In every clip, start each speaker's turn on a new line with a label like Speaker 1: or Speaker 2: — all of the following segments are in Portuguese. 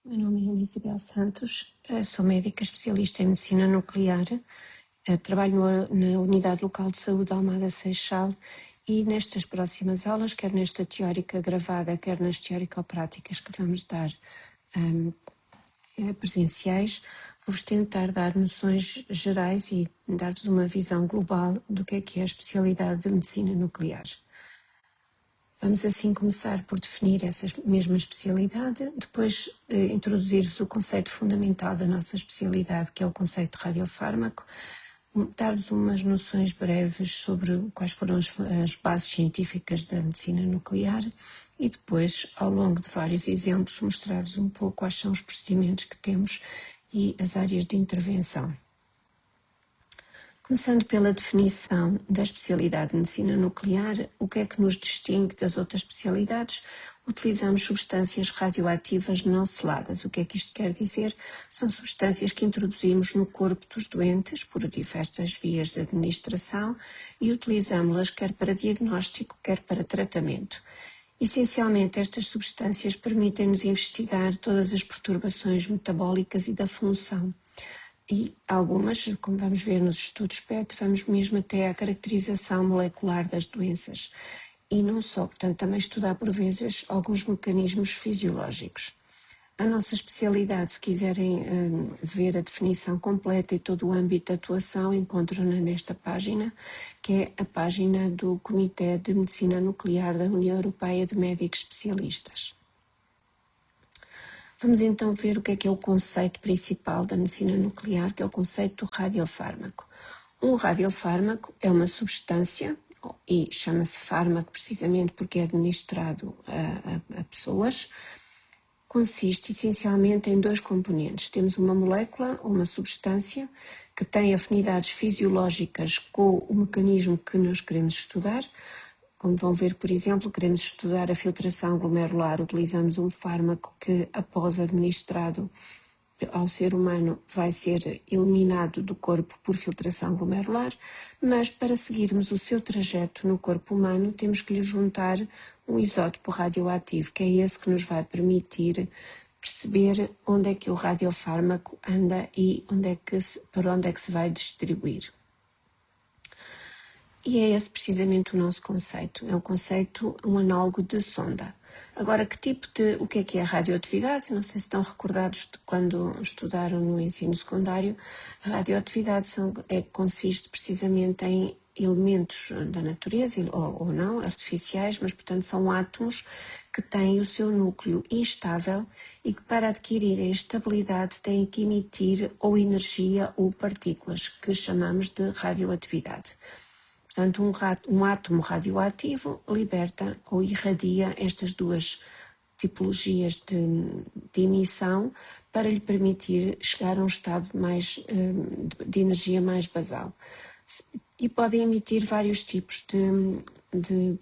Speaker 1: Meu nome é Ana Isabel Santos, sou médica especialista em medicina nuclear, trabalho na Unidade Local de Saúde Almada Seixal e nestas próximas aulas, quer nesta teórica gravada, quer nas teórico-práticas que vamos dar presenciais, vou-vos tentar dar noções gerais e dar-vos uma visão global do que é a especialidade de medicina nuclear. Vamos assim começar por definir essa mesma especialidade, depois introduzir-vos o conceito fundamental da nossa especialidade, que é o conceito de radiofármaco, dar-vos umas noções breves sobre quais foram as bases científicas da medicina nuclear e depois, ao longo de vários exemplos, mostrar-vos um pouco quais são os procedimentos que temos e as áreas de intervenção. Começando pela definição da especialidade de medicina nuclear, o que é que nos distingue das outras especialidades? Utilizamos substâncias radioativas não seladas. O que é que isto quer dizer? São substâncias que introduzimos no corpo dos doentes por diversas vias de administração e utilizamos-las quer para diagnóstico, quer para tratamento. Essencialmente, estas substâncias permitem-nos investigar todas as perturbações metabólicas e da função. E algumas, como vamos ver nos estudos PET, vamos mesmo até à caracterização molecular das doenças. E não só, portanto, também estudar por vezes alguns mecanismos fisiológicos. A nossa especialidade, se quiserem ver a definição completa e todo o âmbito de atuação, encontram-na nesta página, que é a página do Comitê de Medicina Nuclear da União Europeia de Médicos Especialistas. Vamos então ver o que é o conceito principal da medicina nuclear, que é o conceito do radiofármaco. Um radiofármaco é uma substância, e chama-se fármaco precisamente porque é administrado a pessoas, consiste essencialmente em dois componentes. Temos uma molécula, ou uma substância, que tem afinidades fisiológicas com o mecanismo que nós queremos estudar. Como vão ver, por exemplo, queremos estudar a filtração glomerular, utilizamos um fármaco que, após administrado ao ser humano, vai ser eliminado do corpo por filtração glomerular, mas para seguirmos o seu trajeto no corpo humano, temos que lhe juntar um isótopo radioativo, que é esse que nos vai permitir perceber onde é que o radiofármaco anda e para onde é que se vai distribuir. E é esse precisamente o nosso conceito, é um conceito, um análogo de sonda. Agora, o que é a radioatividade? Não sei se estão recordados de quando estudaram no ensino secundário. A radioatividade consiste precisamente em elementos da natureza, ou não, artificiais, mas portanto são átomos que têm o seu núcleo instável e que para adquirir a estabilidade têm que emitir ou energia ou partículas, que chamamos de radioatividade. Portanto, um átomo radioativo liberta ou irradia estas duas tipologias de emissão para lhe permitir chegar a um estado de energia mais basal. E podem emitir vários tipos de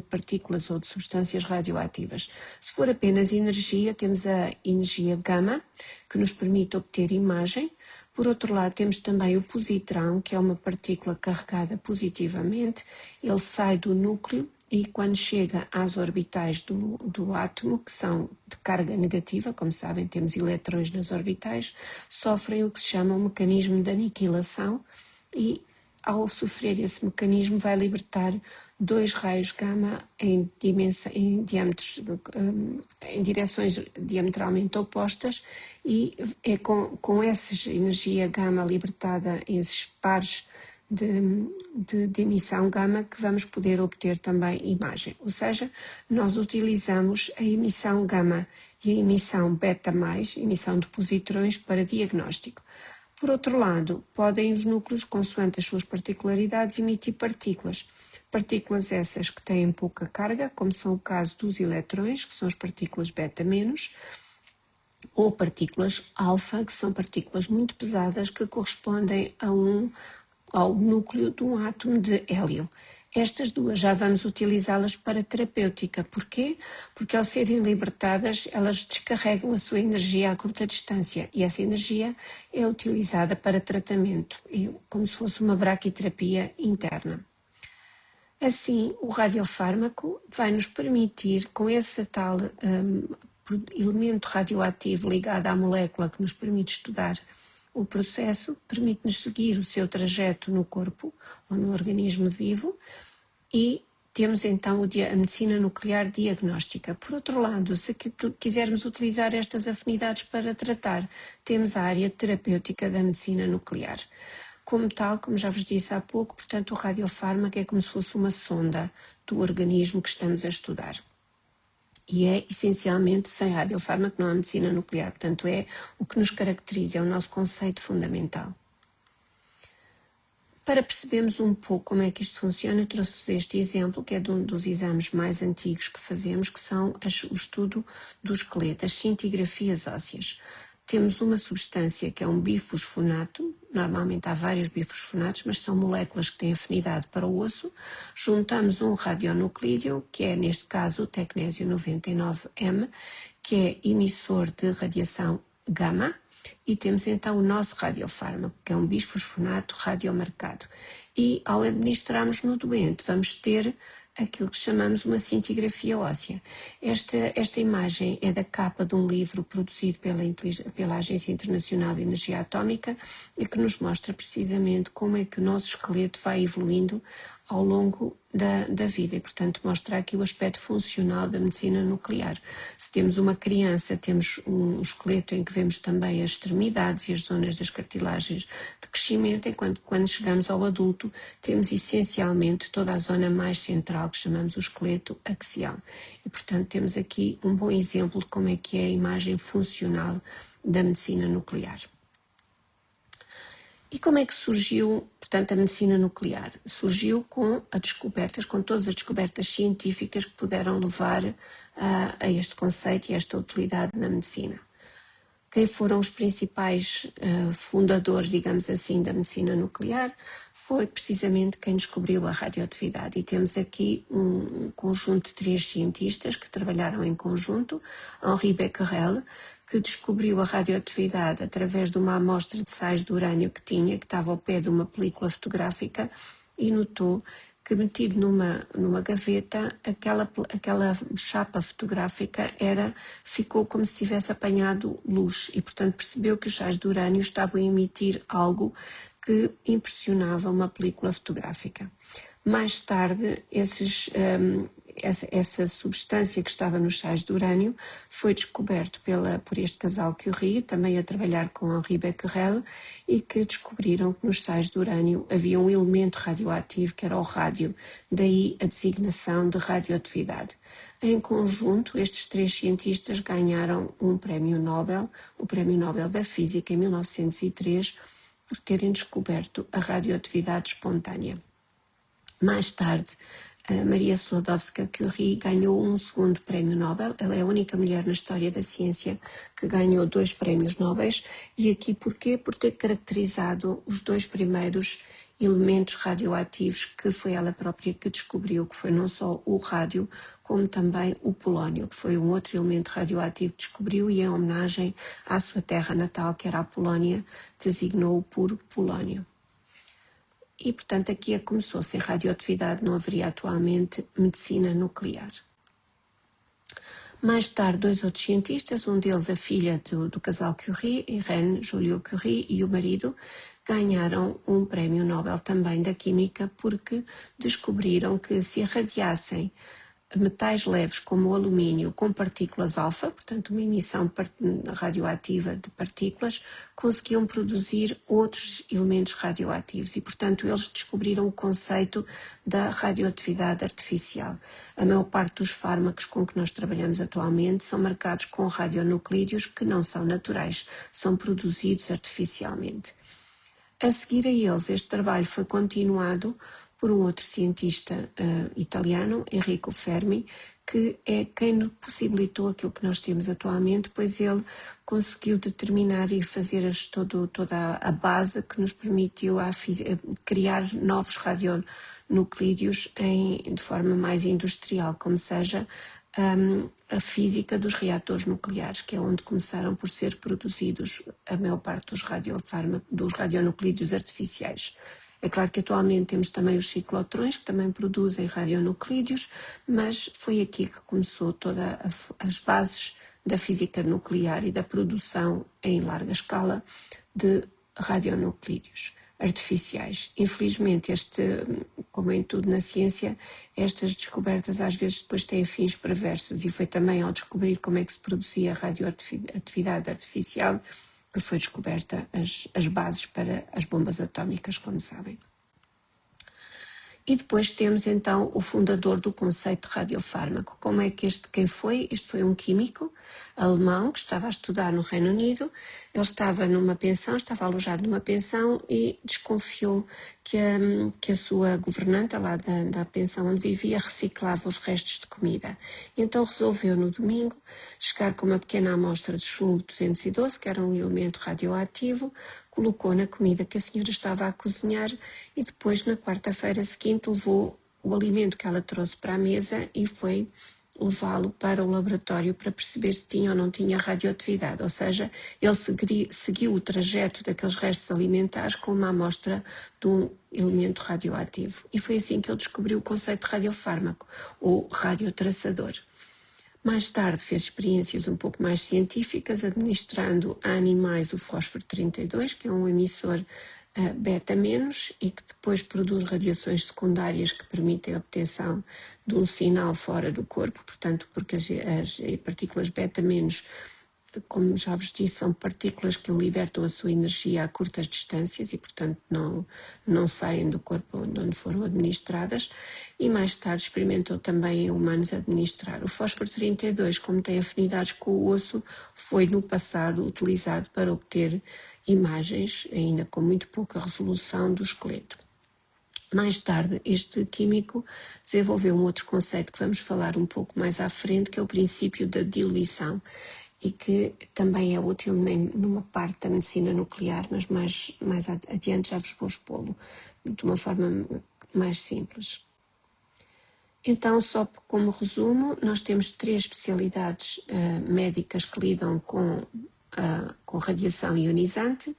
Speaker 1: partículas ou de substâncias radioativas. Se for apenas energia, temos a energia gama, que nos permite obter imagem. Por outro lado, temos também o positrão, que é uma partícula carregada positivamente. Ele sai do núcleo e quando chega às orbitais do átomo, que são de carga negativa, como sabem, temos eletrões nas orbitais, sofrem o que se chama um mecanismo de aniquilação e, ao sofrer esse mecanismo, vai libertar dois raios gama em direções diametralmente opostas e é com essa energia gama libertada, esses pares de emissão gama, que vamos poder obter também imagem. Ou seja, nós utilizamos a emissão gama e a emissão beta+, emissão de positrões, para diagnóstico. Por outro lado, podem os núcleos, consoante as suas particularidades, emitir partículas. Partículas essas que têm pouca carga, como são o caso dos eletrões, que são as partículas beta-, ou partículas alfa, que são partículas muito pesadas que correspondem ao núcleo de um átomo de hélio. Estas duas já vamos utilizá-las para terapêutica. Porquê? Porque ao serem libertadas, elas descarregam a sua energia a curta distância e essa energia é utilizada para tratamento, como se fosse uma braquiterapia interna. Assim, o radiofármaco vai nos permitir, com essa tal elemento radioativo ligado à molécula que nos permite estudar o processo, permite-nos seguir o seu trajeto no corpo ou no organismo vivo e temos então a medicina nuclear diagnóstica. Por outro lado, se quisermos utilizar estas afinidades para tratar, temos a área terapêutica da medicina nuclear. Como tal, como já vos disse há pouco, portanto, o radiofármaco é como se fosse uma sonda do organismo que estamos a estudar. E é essencialmente sem radiofármaco não há medicina nuclear, portanto é o que nos caracteriza, é o nosso conceito fundamental. Para percebermos um pouco como é que isto funciona, eu trouxe-vos este exemplo, que é de um dos exames mais antigos que fazemos, que são o estudo do esqueleto, as cintigrafias ósseas. Temos uma substância que é um bifosfonato, normalmente há vários bifosfonatos, mas são moléculas que têm afinidade para o osso. Juntamos um radionuclídeo, que é neste caso o tecnésio 99M, que é emissor de radiação gama, e temos então o nosso radiofármaco, que é um bisfosfonato radiomarcado. E ao administrarmos no doente, vamos ter aquilo que chamamos uma cintigrafia óssea. Esta imagem é da capa de um livro produzido pela Agência Internacional de Energia Atómica e que nos mostra precisamente como é que o nosso esqueleto vai evoluindo ao longo da vida e, portanto, mostra aqui o aspecto funcional da medicina nuclear. Se temos uma criança, temos um esqueleto em que vemos também as extremidades e as zonas das cartilagens de crescimento, enquanto quando chegamos ao adulto, temos essencialmente toda a zona mais central que chamamos o esqueleto axial. E, portanto, temos aqui um bom exemplo de como é que é a imagem funcional da medicina nuclear. E como é que surgiu, portanto, a medicina nuclear? Surgiu com todas as descobertas científicas que puderam levar a este conceito e a esta utilidade na medicina. Quem foram os principais fundadores, digamos assim, da medicina nuclear? Foi precisamente quem descobriu a radioatividade. E temos aqui um conjunto de 3 cientistas que trabalharam em conjunto. Henri Becquerel, que descobriu a radioatividade através de uma amostra de sais de urânio que estava ao pé de uma película fotográfica e notou que metido numa gaveta, aquela chapa fotográfica ficou como se tivesse apanhado luz e, portanto, percebeu que os sais de urânio estavam a emitir algo que impressionava uma película fotográfica. Mais tarde, essa substância que estava nos sais de urânio foi descoberto por este casal Curie, também a trabalhar com Henri Becquerel, e que descobriram que nos sais de urânio havia um elemento radioativo que era o rádio, daí a designação de radioatividade. Em conjunto, estes 3 cientistas ganharam um prémio Nobel, o Prémio Nobel da Física, em 1903, por terem descoberto a radioatividade espontânea. Mais tarde, Maria Sklodowska-Curie ganhou um segundo prémio Nobel. Ela é a única mulher na história da ciência que ganhou 2 prémios Nobel. E aqui porquê? Por ter caracterizado os 2 primeiros elementos radioativos que foi ela própria que descobriu, que foi não só o rádio, como também o polónio, que foi um outro elemento radioativo que descobriu e em homenagem à sua terra natal, que era a Polónia, designou-o por polónio. E, portanto, aqui começou. Sem radioatividade não haveria atualmente medicina nuclear. Mais tarde, 2 outros cientistas, um deles a filha do casal Curie, Irene Joliot-Curie, e o marido, ganharam um prémio Nobel também da Química porque descobriram que se irradiassem metais leves como o alumínio com partículas alfa, portanto uma emissão radioativa de partículas, conseguiam produzir outros elementos radioativos e, portanto, eles descobriram o conceito da radioatividade artificial. A maior parte dos fármacos com que nós trabalhamos atualmente são marcados com radionuclídeos que não são naturais, são produzidos artificialmente. A seguir a eles, este trabalho foi continuado por um outro cientista italiano, Enrico Fermi, que é quem possibilitou aquilo que nós temos atualmente, pois ele conseguiu determinar e fazer toda a base que nos permitiu criar novos radionuclídeos de forma mais industrial, como seja a física dos reatores nucleares, que é onde começaram por ser produzidos a maior parte dos radionuclídeos artificiais. É claro que atualmente temos também os ciclotrões, que também produzem radionuclídeos, mas foi aqui que começou todas as bases da física nuclear e da produção em larga escala de radionuclídeos artificiais. Infelizmente, como em tudo na ciência, estas descobertas às vezes depois têm fins perversos, e foi também ao descobrir como é que se produzia radioatividade artificial que foi descoberta as bases para as bombas atómicas, como sabem. E depois temos então o fundador do conceito de radiofármaco. Como é que quem foi? Este foi um químico alemão que estava a estudar no Reino Unido. Ele estava numa pensão, estava alojado numa pensão e desconfiou que a sua governanta lá da pensão onde vivia reciclava os restos de comida. Então resolveu no domingo chegar com uma pequena amostra de chumbo 212, que era um elemento radioativo, colocou na comida que a senhora estava a cozinhar e depois, na quarta-feira seguinte, levou o alimento que ela trouxe para a mesa e foi levá-lo para o laboratório para perceber se tinha ou não tinha radioatividade. Ou seja, ele seguiu o trajeto daqueles restos alimentares com uma amostra de um elemento radioativo. E foi assim que ele descobriu o conceito de radiofármaco, ou radiotraçador. Mais tarde fez experiências um pouco mais científicas, administrando a animais o fósforo 32, que é um emissor beta- e que depois produz radiações secundárias que permitem a obtenção de um sinal fora do corpo, portanto, porque as partículas beta-, como já vos disse, são partículas que libertam a sua energia a curtas distâncias e, portanto, não saem do corpo onde foram administradas, e mais tarde experimentou também em humanos administrar. O fósforo 32, como tem afinidades com o osso, foi no passado utilizado para obter imagens, ainda com muito pouca resolução, do esqueleto. Mais tarde, este químico desenvolveu um outro conceito que vamos falar um pouco mais à frente, que é o princípio da diluição, e que também é útil numa parte da medicina nuclear, mas mais adiante já vos vou expô-lo de uma forma mais simples. Então, só como resumo, nós temos 3 especialidades médicas que lidam com radiação ionizante,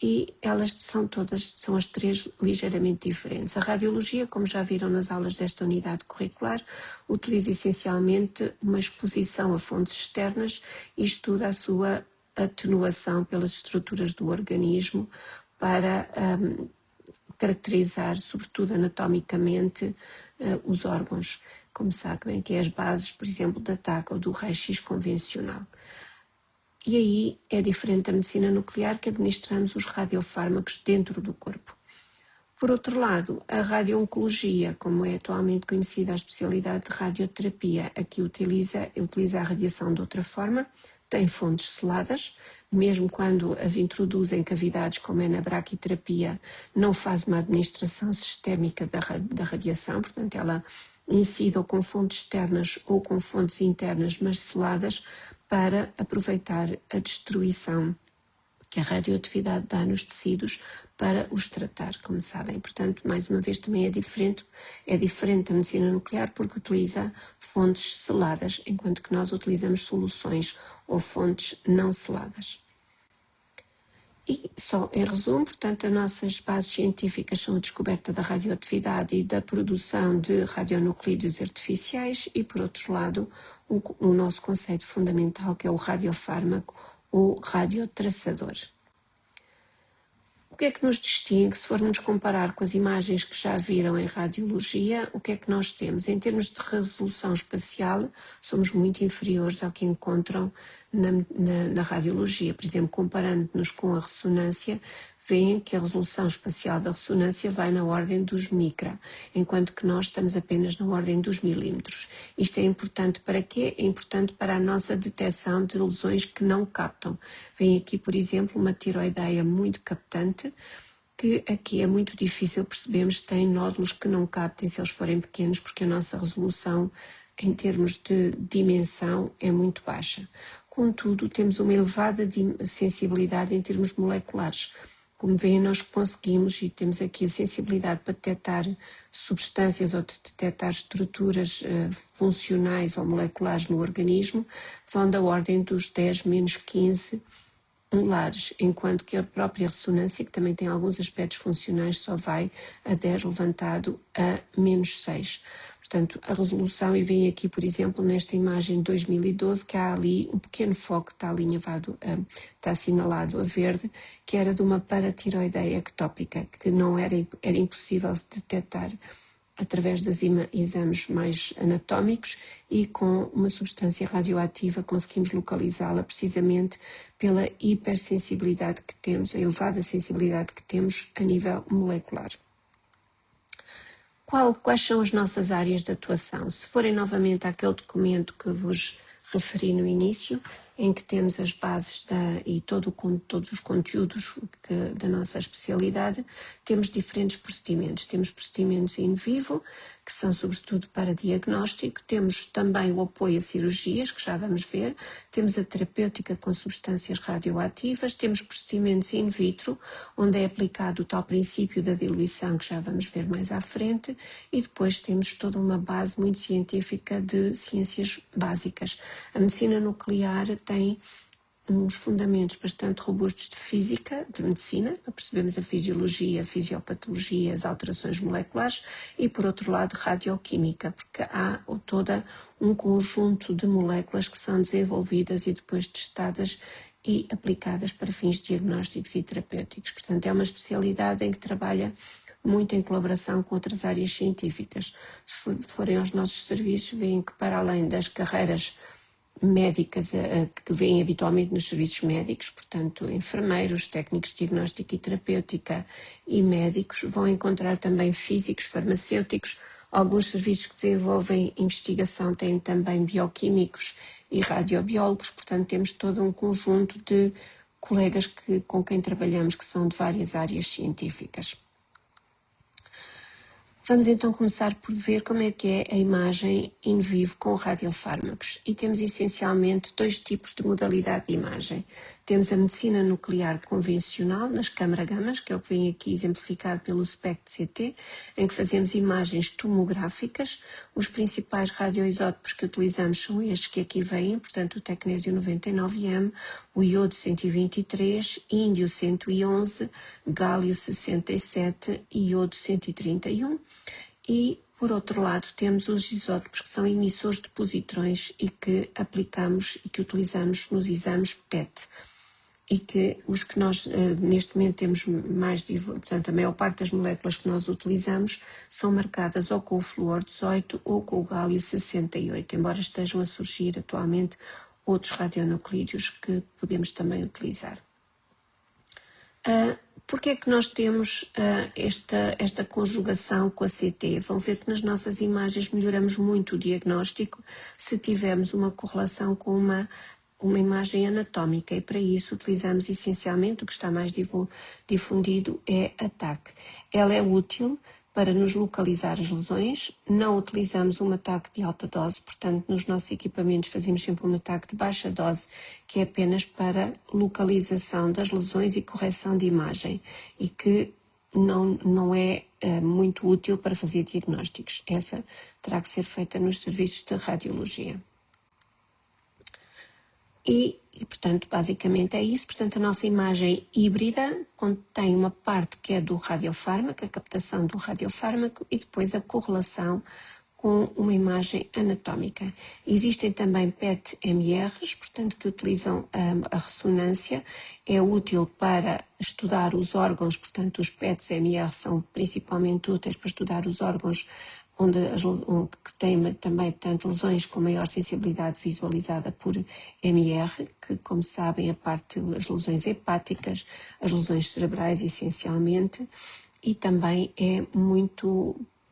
Speaker 1: e elas são as 3 ligeiramente diferentes. A radiologia, como já viram nas aulas desta unidade curricular, utiliza essencialmente uma exposição a fontes externas e estuda a sua atenuação pelas estruturas do organismo para caracterizar, sobretudo anatomicamente, os órgãos, como sabem, que é as bases, por exemplo, da TAC ou do raio-x convencional. E aí é diferente da medicina nuclear, que administramos os radiofármacos dentro do corpo. Por outro lado, a radio-oncologia, como é atualmente conhecida a especialidade de radioterapia, aqui utiliza a radiação de outra forma, tem fontes seladas, mesmo quando as introduzem em cavidades, como é na braquiterapia, não faz uma administração sistémica da radiação, portanto ela incide ou com fontes externas ou com fontes internas, mas seladas, para aproveitar a destruição que a radioatividade dá nos tecidos para os tratar, como sabem. Portanto, mais uma vez, também é diferente da medicina nuclear, porque utiliza fontes seladas, enquanto que nós utilizamos soluções ou fontes não seladas. E só em resumo, portanto, as nossas bases científicas são a descoberta da radioatividade e da produção de radionuclídeos artificiais e, por outro lado, o nosso conceito fundamental, que é o radiofármaco ou radiotraçador. O que é que nos distingue? Se formos comparar com as imagens que já viram em radiologia, o que é que nós temos? Em termos de resolução espacial, somos muito inferiores ao que encontram na radiologia. Por exemplo, comparando-nos com a ressonância, veem que a resolução espacial da ressonância vai na ordem dos micra, enquanto que nós estamos apenas na ordem dos milímetros. Isto é importante para quê? É importante para a nossa detecção de lesões que não captam. Vem aqui, por exemplo, uma tiroideia muito captante, que aqui é muito difícil percebermos se tem nódulos que não captem se eles forem pequenos, porque a nossa resolução em termos de dimensão é muito baixa. Contudo, temos uma elevada sensibilidade em termos moleculares. Como veem, nós conseguimos, e temos aqui a sensibilidade para detectar substâncias ou de detectar estruturas funcionais ou moleculares no organismo, vão da ordem dos 10-15 lares, enquanto que a própria ressonância, que também tem alguns aspectos funcionais, só vai a 10 levantado a -6. Portanto, a resolução, e vem aqui, por exemplo, nesta imagem de 2012, que há ali um pequeno foco, está alinhavado, está assinalado a verde, que era de uma paratiroideia ectópica, que não era impossível se detectar através dos exames mais anatómicos, e com uma substância radioativa conseguimos localizá-la precisamente pela hipersensibilidade que temos, a elevada sensibilidade que temos a nível molecular. Quais são as nossas áreas de atuação? Se forem novamente àquele documento que vos referi no início, em que temos as bases e todos os conteúdos da nossa especialidade, temos diferentes procedimentos. Temos procedimentos in vivo, que são sobretudo para diagnóstico, temos também o apoio a cirurgias, que já vamos ver, temos a terapêutica com substâncias radioativas, temos procedimentos in vitro, onde é aplicado o tal princípio da diluição, que já vamos ver mais à frente, e depois temos toda uma base muito científica de ciências básicas. A medicina nuclear tem uns fundamentos bastante robustos de física, de medicina, percebemos a fisiologia, a fisiopatologia, as alterações moleculares, e por outro lado radioquímica, porque há todo um conjunto de moléculas que são desenvolvidas e depois testadas e aplicadas para fins diagnósticos e terapêuticos. Portanto, é uma especialidade em que trabalha muito em colaboração com outras áreas científicas. Se forem aos nossos serviços, veem que para além das carreiras médicas que vêm habitualmente nos serviços médicos, portanto, enfermeiros, técnicos de diagnóstico e terapêutica e médicos, vão encontrar também físicos, farmacêuticos, alguns serviços que desenvolvem investigação têm também bioquímicos e radiobiólogos, portanto, temos todo um conjunto de colegas com quem trabalhamos que são de várias áreas científicas. Vamos então começar por ver como é que é a imagem in vivo com radiofármacos, e temos essencialmente dois tipos de modalidade de imagem. Temos a medicina nuclear convencional nas câmara-gamas, que é o que vem aqui exemplificado pelo SPECT-CT, em que fazemos imagens tomográficas. Os principais radioisótopos que utilizamos são estes que aqui vêm, portanto o tecnésio 99M, o iodo 123, índio 111, gálio 67 e iodo 131. E, por outro lado, temos os isótopos que são emissores de positrões e que aplicamos e que utilizamos nos exames PET. E que os que nós neste momento temos mais, portanto a maior parte das moléculas que nós utilizamos são marcadas ou com o flúor 18 ou com o gálio 68, embora estejam a surgir atualmente outros radionuclídeos que podemos também utilizar. Porque é que nós temos esta conjugação com a CT? Vão ver que nas nossas imagens melhoramos muito o diagnóstico se tivermos uma correlação com uma imagem anatómica, e para isso utilizamos essencialmente o que está mais difundido é a TAC. Ela é útil para nos localizar as lesões, não utilizamos um TAC de alta dose, portanto nos nossos equipamentos fazemos sempre um TAC de baixa dose, que é apenas para localização das lesões e correção de imagem, e que não é muito útil para fazer diagnósticos. Essa terá que ser feita nos serviços de radiologia. E, portanto, basicamente é isso. Portanto, a nossa imagem híbrida contém uma parte que é do radiofármaco, a captação do radiofármaco, e depois a correlação com uma imagem anatómica. Existem também PET-MRs, portanto, que utilizam a ressonância. É útil para estudar os órgãos, portanto, os PETs-MR são principalmente úteis para estudar os órgãos que têm também, portanto, lesões com maior sensibilidade visualizada por MR, que, como sabem, as lesões hepáticas, as lesões cerebrais, essencialmente, e também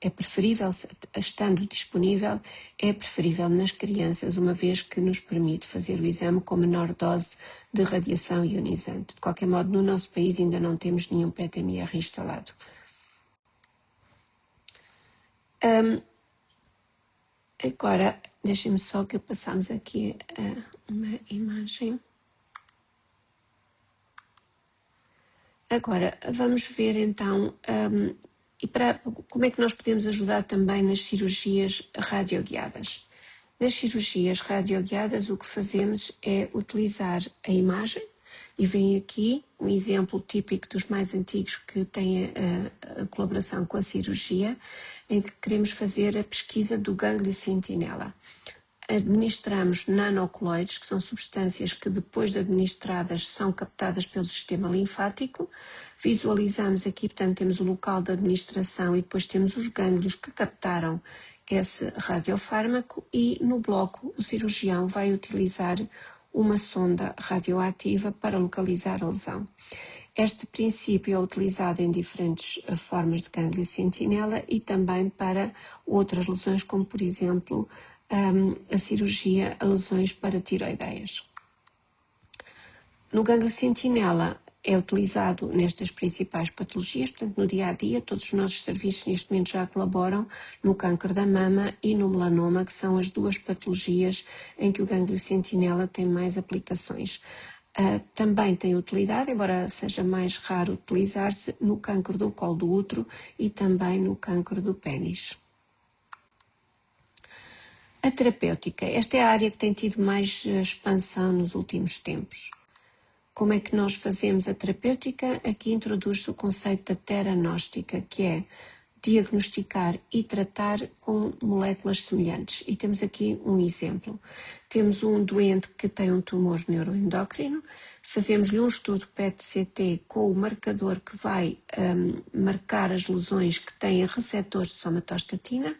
Speaker 1: é preferível, estando disponível, é preferível nas crianças, uma vez que nos permite fazer o exame com menor dose de radiação ionizante. De qualquer modo, no nosso país ainda não temos nenhum PET-MR instalado. Agora, deixem-me só que passamos aqui uma imagem. Agora, vamos ver então como é que nós podemos ajudar também nas cirurgias radioguiadas. Nas cirurgias radioguiadas, o que fazemos é utilizar a imagem, E vem aqui um exemplo típico dos mais antigos que têm a colaboração com a cirurgia, em que queremos fazer a pesquisa do gânglio sentinela. Administramos nanocoloides, que são substâncias que depois de administradas são captadas pelo sistema linfático. Visualizamos aqui, portanto, temos o local de administração e depois temos os gânglios que captaram esse radiofármaco e no bloco o cirurgião vai utilizar uma sonda radioativa para localizar a lesão. Este princípio é utilizado em diferentes formas de gânglio sentinela e também para outras lesões, como por exemplo a cirurgia a lesões paratiroideias. No gânglio sentinela é utilizado nestas principais patologias, portanto no dia a dia todos os nossos serviços neste momento já colaboram no câncer da mama e no melanoma, que são as duas patologias em que o gânglio sentinela tem mais aplicações. Também tem utilidade, embora seja mais raro utilizar-se, no câncer do colo do útero e também no câncer do pênis. A terapêutica, esta é a área que tem tido mais expansão nos últimos tempos. Como é que nós fazemos a terapêutica? Aqui introduz-se o conceito da teranóstica, que é diagnosticar e tratar com moléculas semelhantes. E temos aqui um exemplo. Temos um doente que tem um tumor neuroendócrino, fazemos-lhe um estudo PET-CT com o marcador que vai marcar as lesões que têm receptores de somatostatina.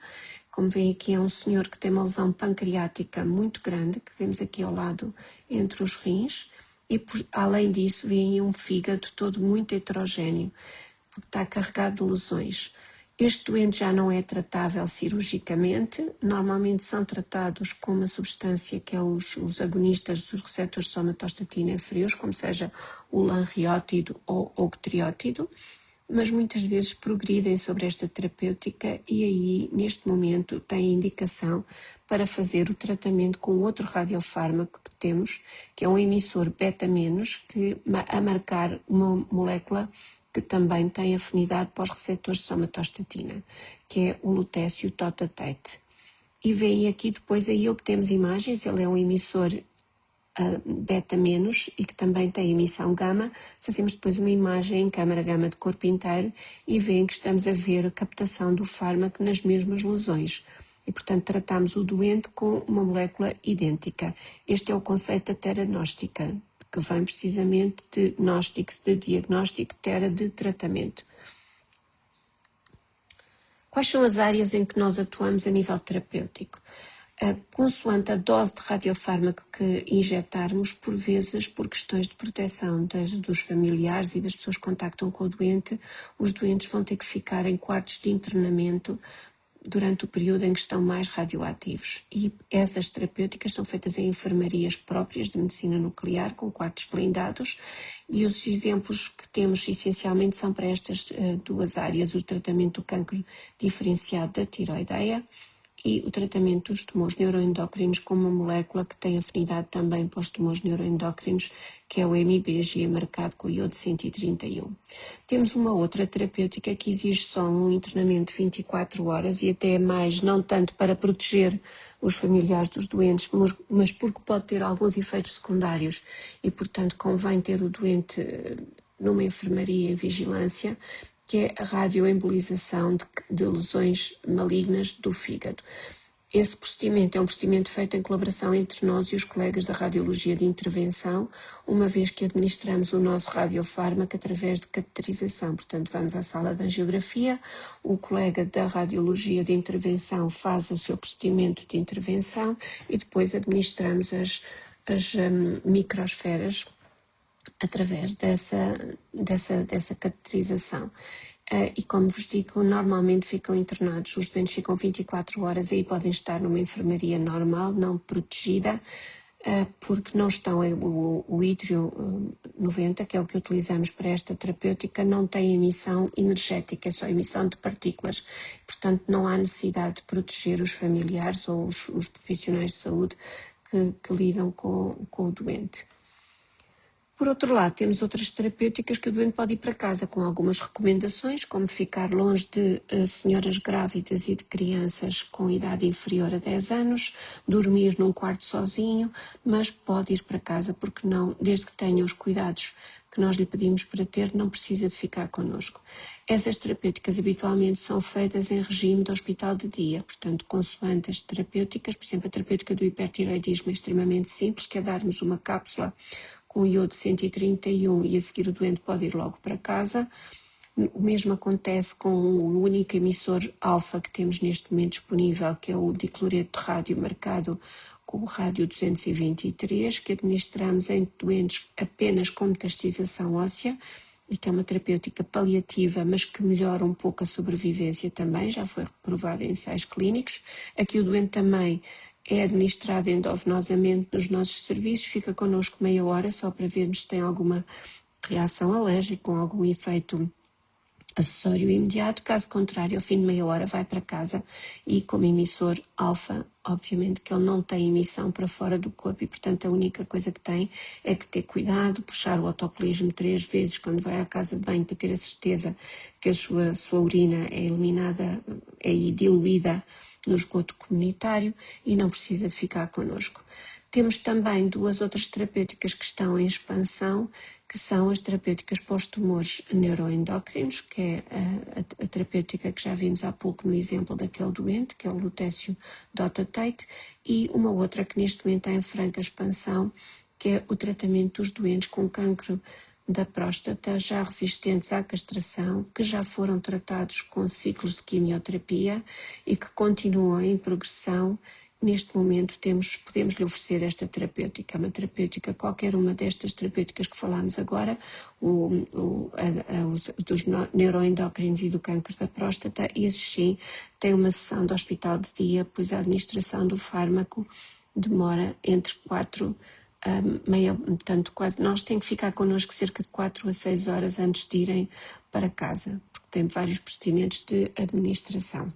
Speaker 1: Como veem aqui, é um senhor que tem uma lesão pancreática muito grande, que vemos aqui ao lado entre os rins, e além disso, vem um fígado todo muito heterogéneo, porque está carregado de lesões. Este doente já não é tratável cirurgicamente, normalmente são tratados com uma substância que é os agonistas dos receptores de somatostatina inferiores, como seja o lanreótido ou o octreótido, mas muitas vezes progridem sobre esta terapêutica e aí, neste momento, têm indicação para fazer o tratamento com outro radiofármaco que temos, que é um emissor beta-, que a marcar uma molécula que também tem afinidade para os receptores de somatostatina, que é o lutécio totatate. E veem aqui depois, aí obtemos imagens, ele é um emissor beta- e que também tem emissão gama. Fazemos depois uma imagem em câmara gama de corpo inteiro e veem que estamos a ver a captação do fármaco nas mesmas lesões. E, portanto, tratamos o doente com uma molécula idêntica. Este é o conceito da teranóstica, que vem precisamente de gnósticos de diagnóstico, tera de tratamento. Quais são as áreas em que nós atuamos a nível terapêutico? Consoante a dose de radiofármaco que injetarmos, por vezes, por questões de proteção dos familiares e das pessoas que contactam com o doente, os doentes vão ter que ficar em quartos de internamento durante o período em que estão mais radioativos. E essas terapêuticas são feitas em enfermarias próprias de medicina nuclear, com quartos blindados, e os exemplos que temos essencialmente são para estas duas áreas: o tratamento do cancro diferenciado da tiroideia e o tratamento dos tumores neuroendócrinos com uma molécula que tem afinidade também para os tumores neuroendócrinos, que é o MIBG, marcado com o iodo 131. Temos uma outra terapêutica que exige só um internamento de 24 horas e até mais, não tanto para proteger os familiares dos doentes, mas porque pode ter alguns efeitos secundários e, portanto, convém ter o doente numa enfermaria em vigilância, que é a radioembolização de lesões malignas do fígado. Esse procedimento é um procedimento feito em colaboração entre nós e os colegas da radiologia de intervenção, uma vez que administramos o nosso radiofármaco através de cateterização. Portanto, vamos à sala de angiografia, o colega da radiologia de intervenção faz o seu procedimento de intervenção e depois administramos as microsferas através dessa cateterização. E como vos digo, normalmente ficam internados, os doentes ficam 24 horas e podem estar numa enfermaria normal, não protegida, porque não estão, o ítrio 90, que é o que utilizamos para esta terapêutica, não tem emissão energética, é só emissão de partículas. Portanto, não há necessidade de proteger os familiares ou os profissionais de saúde que lidam com o doente. Por outro lado, temos outras terapêuticas que o doente pode ir para casa com algumas recomendações, como ficar longe de senhoras grávidas e de crianças com idade inferior a 10 anos, dormir num quarto sozinho, mas pode ir para casa porque não, desde que tenha os cuidados que nós lhe pedimos para ter, não precisa de ficar connosco. Essas terapêuticas habitualmente são feitas em regime de hospital de dia, portanto, consoante as terapêuticas, por exemplo, a terapêutica do hipertireoidismo é extremamente simples, que é darmos uma cápsula com iodo 131 e a seguir o doente pode ir logo para casa. O mesmo acontece com o único emissor alfa que temos neste momento disponível, que é o dicloreto de rádio marcado com o rádio 223, que administramos em doentes apenas com metastização óssea, e que é uma terapêutica paliativa, mas que melhora um pouco a sobrevivência também, já foi reprovada em ensaios clínicos. Aqui o doente também é administrado endovenosamente nos nossos serviços, fica connosco meia hora só para vermos se tem alguma reação alérgica ou algum efeito acessório imediato. Caso contrário, ao fim de meia hora vai para casa e como emissor alfa, obviamente que ele não tem emissão para fora do corpo e, portanto, a única coisa que tem é que ter cuidado, puxar o autocolismo 3 vezes quando vai à casa de banho para ter a certeza que a sua urina é eliminada, é diluída no esgoto comunitário e não precisa de ficar connosco. Temos também 2 outras terapêuticas que estão em expansão, que são as terapêuticas para os tumores neuroendócrinos, que é a terapêutica que já vimos há pouco no exemplo daquele doente, que é o lutécio dotatate, e uma outra que neste momento está em franca expansão, que é o tratamento dos doentes com cancro da próstata já resistentes à castração, que já foram tratados com ciclos de quimioterapia e que continuam em progressão. Neste momento podemos-lhe oferecer esta terapêutica, uma terapêutica, qualquer uma destas terapêuticas que falámos agora, dos neuroendócrinos e do câncer da próstata, esses sim têm uma sessão de hospital de dia, pois a administração do fármaco demora entre 4 portanto, nós tem que ficar connosco cerca de 4 a 6 horas antes de irem para casa, porque tem vários procedimentos de administração.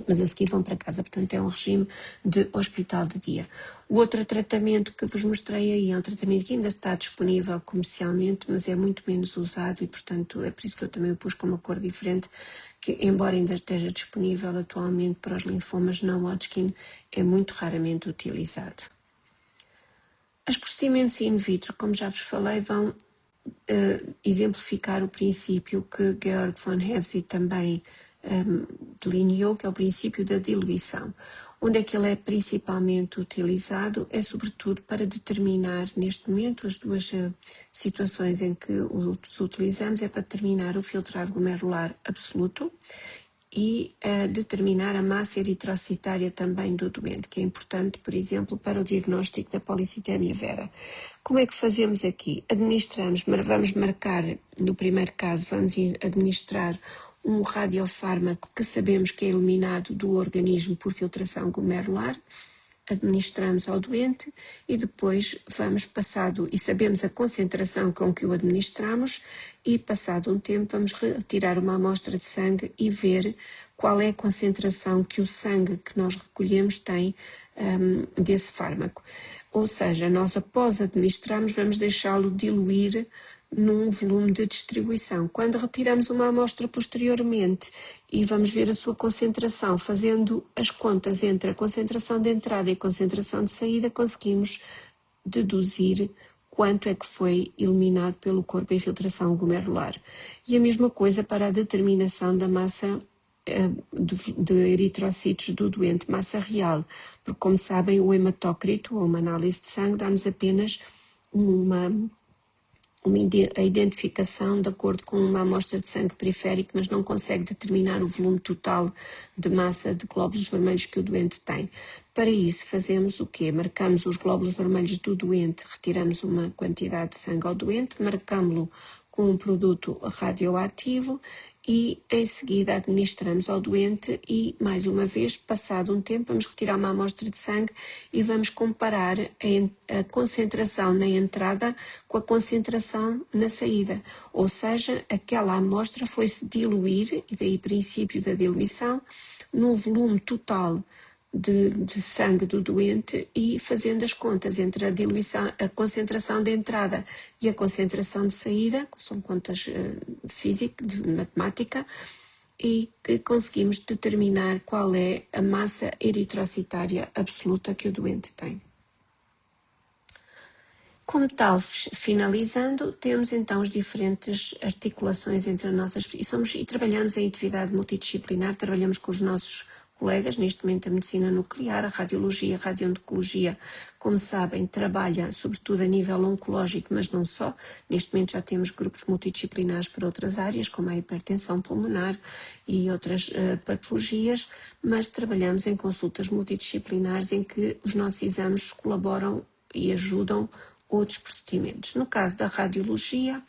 Speaker 1: Mas a seguir vão para casa, portanto é um regime de hospital de dia. O outro tratamento que vos mostrei aí é um tratamento que ainda está disponível comercialmente, mas é muito menos usado e, portanto, é por isso que eu também o pus com uma cor diferente, que embora ainda esteja disponível atualmente para os linfomas não Hodgkin, é muito raramente utilizado. Os procedimentos in vitro, como já vos falei, vão exemplificar o princípio que Georg von Hevesy também delineou, que é o princípio da diluição. Onde é que ele é principalmente utilizado? É sobretudo para determinar, neste momento, as 2 situações em que os utilizamos, é para determinar o filtrado glomerular absoluto e determinar a massa eritrocitária também do doente, que é importante, por exemplo, para o diagnóstico da policitemia vera. Como é que fazemos aqui? Vamos marcar, no primeiro caso, vamos administrar um radiofármaco que sabemos que é eliminado do organismo por filtração glomerular, administramos ao doente e depois e sabemos a concentração com que o administramos e passado um tempo vamos retirar uma amostra de sangue e ver qual é a concentração que o sangue que nós recolhemos tem desse fármaco. Ou seja, nós após administrarmos vamos deixá-lo diluir num volume de distribuição. Quando retiramos uma amostra posteriormente e vamos ver a sua concentração, fazendo as contas entre a concentração de entrada e a concentração de saída, conseguimos deduzir quanto é que foi eliminado pelo corpo em filtração glomerular. E a mesma coisa para a determinação da massa de eritrocitos do doente, massa real, porque como sabem o hematócrito, ou uma análise de sangue, dá-nos apenas a identificação de acordo com uma amostra de sangue periférico, mas não consegue determinar o volume total de massa de glóbulos vermelhos que o doente tem. Para isso fazemos o quê? Marcamos os glóbulos vermelhos do doente, retiramos uma quantidade de sangue ao doente, marcamos-lo com um produto radioativo e em seguida administramos ao doente e, mais uma vez, passado um tempo, vamos retirar uma amostra de sangue e vamos comparar a concentração na entrada com a concentração na saída. Ou seja, aquela amostra foi-se diluir, e daí o princípio da diluição, no volume total de sangue do doente e fazendo as contas entre a diluição, a concentração de entrada e a concentração de saída, que são contas físicas, de matemática, e que conseguimos determinar qual é a massa eritrocitária absoluta que o doente tem. Como tal, finalizando, temos então as diferentes articulações entre as nossas... E trabalhamos em atividade multidisciplinar, trabalhamos com os nossos colegas, neste momento a medicina nuclear, a radiologia, a radioncologia, como sabem, trabalha sobretudo a nível oncológico, mas não só. Neste momento já temos grupos multidisciplinares para outras áreas, como a hipertensão pulmonar e outras patologias, mas trabalhamos em consultas multidisciplinares em que os nossos exames colaboram e ajudam outros procedimentos. No caso da radiologia,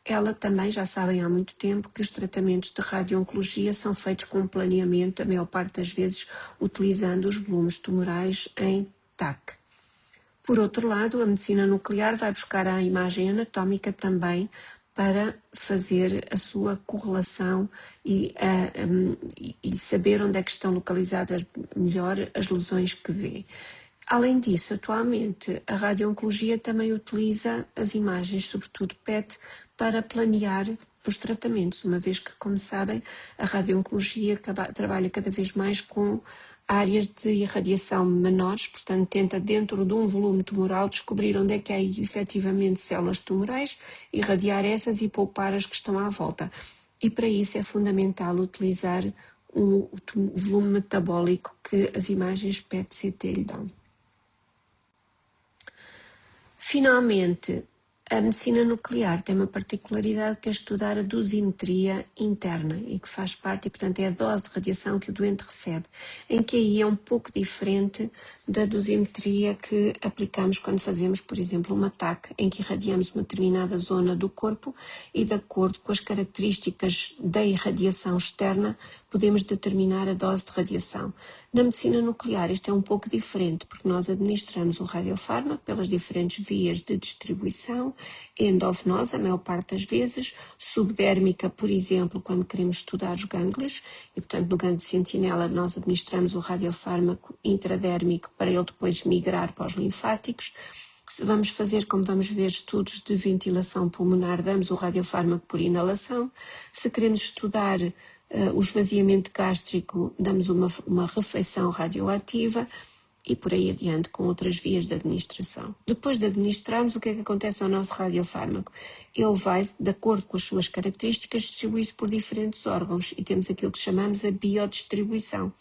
Speaker 1: ela também, já sabem há muito tempo, que os tratamentos de radio-oncologia são feitos com planeamento, a maior parte das vezes utilizando os volumes tumorais em TAC. Por outro lado, a medicina nuclear vai buscar a imagem anatómica também para fazer a sua correlação e saber onde é que estão localizadas melhor as lesões que vê. Além disso, atualmente, a radio-oncologia também utiliza as imagens, sobretudo PET, para planear os tratamentos, uma vez que, como sabem, a radio-oncologia trabalha cada vez mais com áreas de irradiação menores, portanto, tenta dentro de um volume tumoral descobrir onde é que há efetivamente células tumorais, irradiar essas e poupar as que estão à volta. E para isso é fundamental utilizar o volume metabólico que as imagens PET-CT lhe dão. Finalmente, a medicina nuclear tem uma particularidade que é estudar a dosimetria interna e que faz parte, e portanto é a dose de radiação que o doente recebe, em que aí é um pouco diferente da dosimetria que aplicamos quando fazemos, por exemplo, uma TAC, em que irradiamos uma determinada zona do corpo e, de acordo com as características da irradiação externa, podemos determinar a dose de radiação. Na medicina nuclear isto é um pouco diferente, porque nós administramos o radiofármaco pelas diferentes vias de distribuição, endovenosa, a maior parte das vezes, subdérmica, por exemplo, quando queremos estudar os gânglios, e portanto no gânglio de sentinela nós administramos o radiofármaco intradérmico para ele depois migrar para os linfáticos. Se vamos fazer, como vamos ver, estudos de ventilação pulmonar, damos o radiofármaco por inalação. Se queremos estudar o esvaziamento gástrico, damos uma refeição radioativa e por aí adiante com outras vias de administração. Depois de administrarmos, o que é que acontece ao nosso radiofármaco? Ele vai, de acordo com as suas características, distribuir-se por diferentes órgãos e temos aquilo que chamamos a biodistribuição.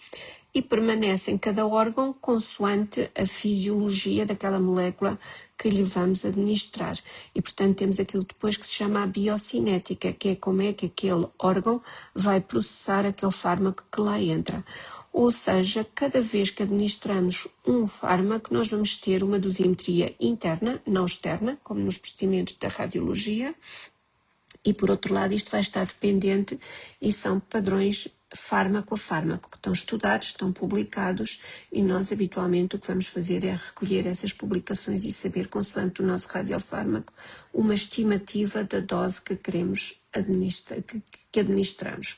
Speaker 1: E permanece em cada órgão consoante a fisiologia daquela molécula que lhe vamos administrar. E, portanto, temos aquilo depois que se chama a biocinética, que é como é que aquele órgão vai processar aquele fármaco que lá entra. Ou seja, cada vez que administramos um fármaco, nós vamos ter uma dosimetria interna, não externa, como nos procedimentos da radiologia, e, por outro lado, isto vai estar dependente e são padrões fármaco a fármaco, que estão estudados, estão publicados e nós habitualmente o que vamos fazer é recolher essas publicações e saber, consoante o nosso radiofármaco, uma estimativa da dose que queremos que administramos.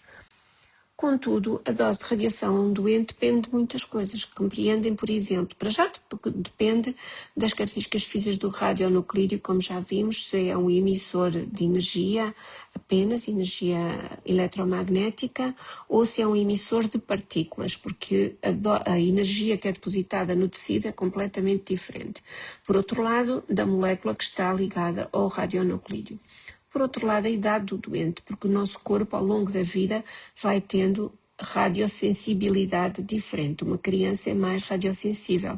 Speaker 1: Contudo, a dose de radiação a um doente depende de muitas coisas, que compreendem, por exemplo, para já depende das características físicas do radionuclídeo, como já vimos, se é um emissor de energia, apenas energia eletromagnética, ou se é um emissor de partículas, porque a energia que é depositada no tecido é completamente diferente. Por outro lado, da molécula que está ligada ao radionuclídeo. Por outro lado, a idade do doente, porque o nosso corpo, ao longo da vida, vai tendo radiosensibilidade diferente. Uma criança é mais radiosensível.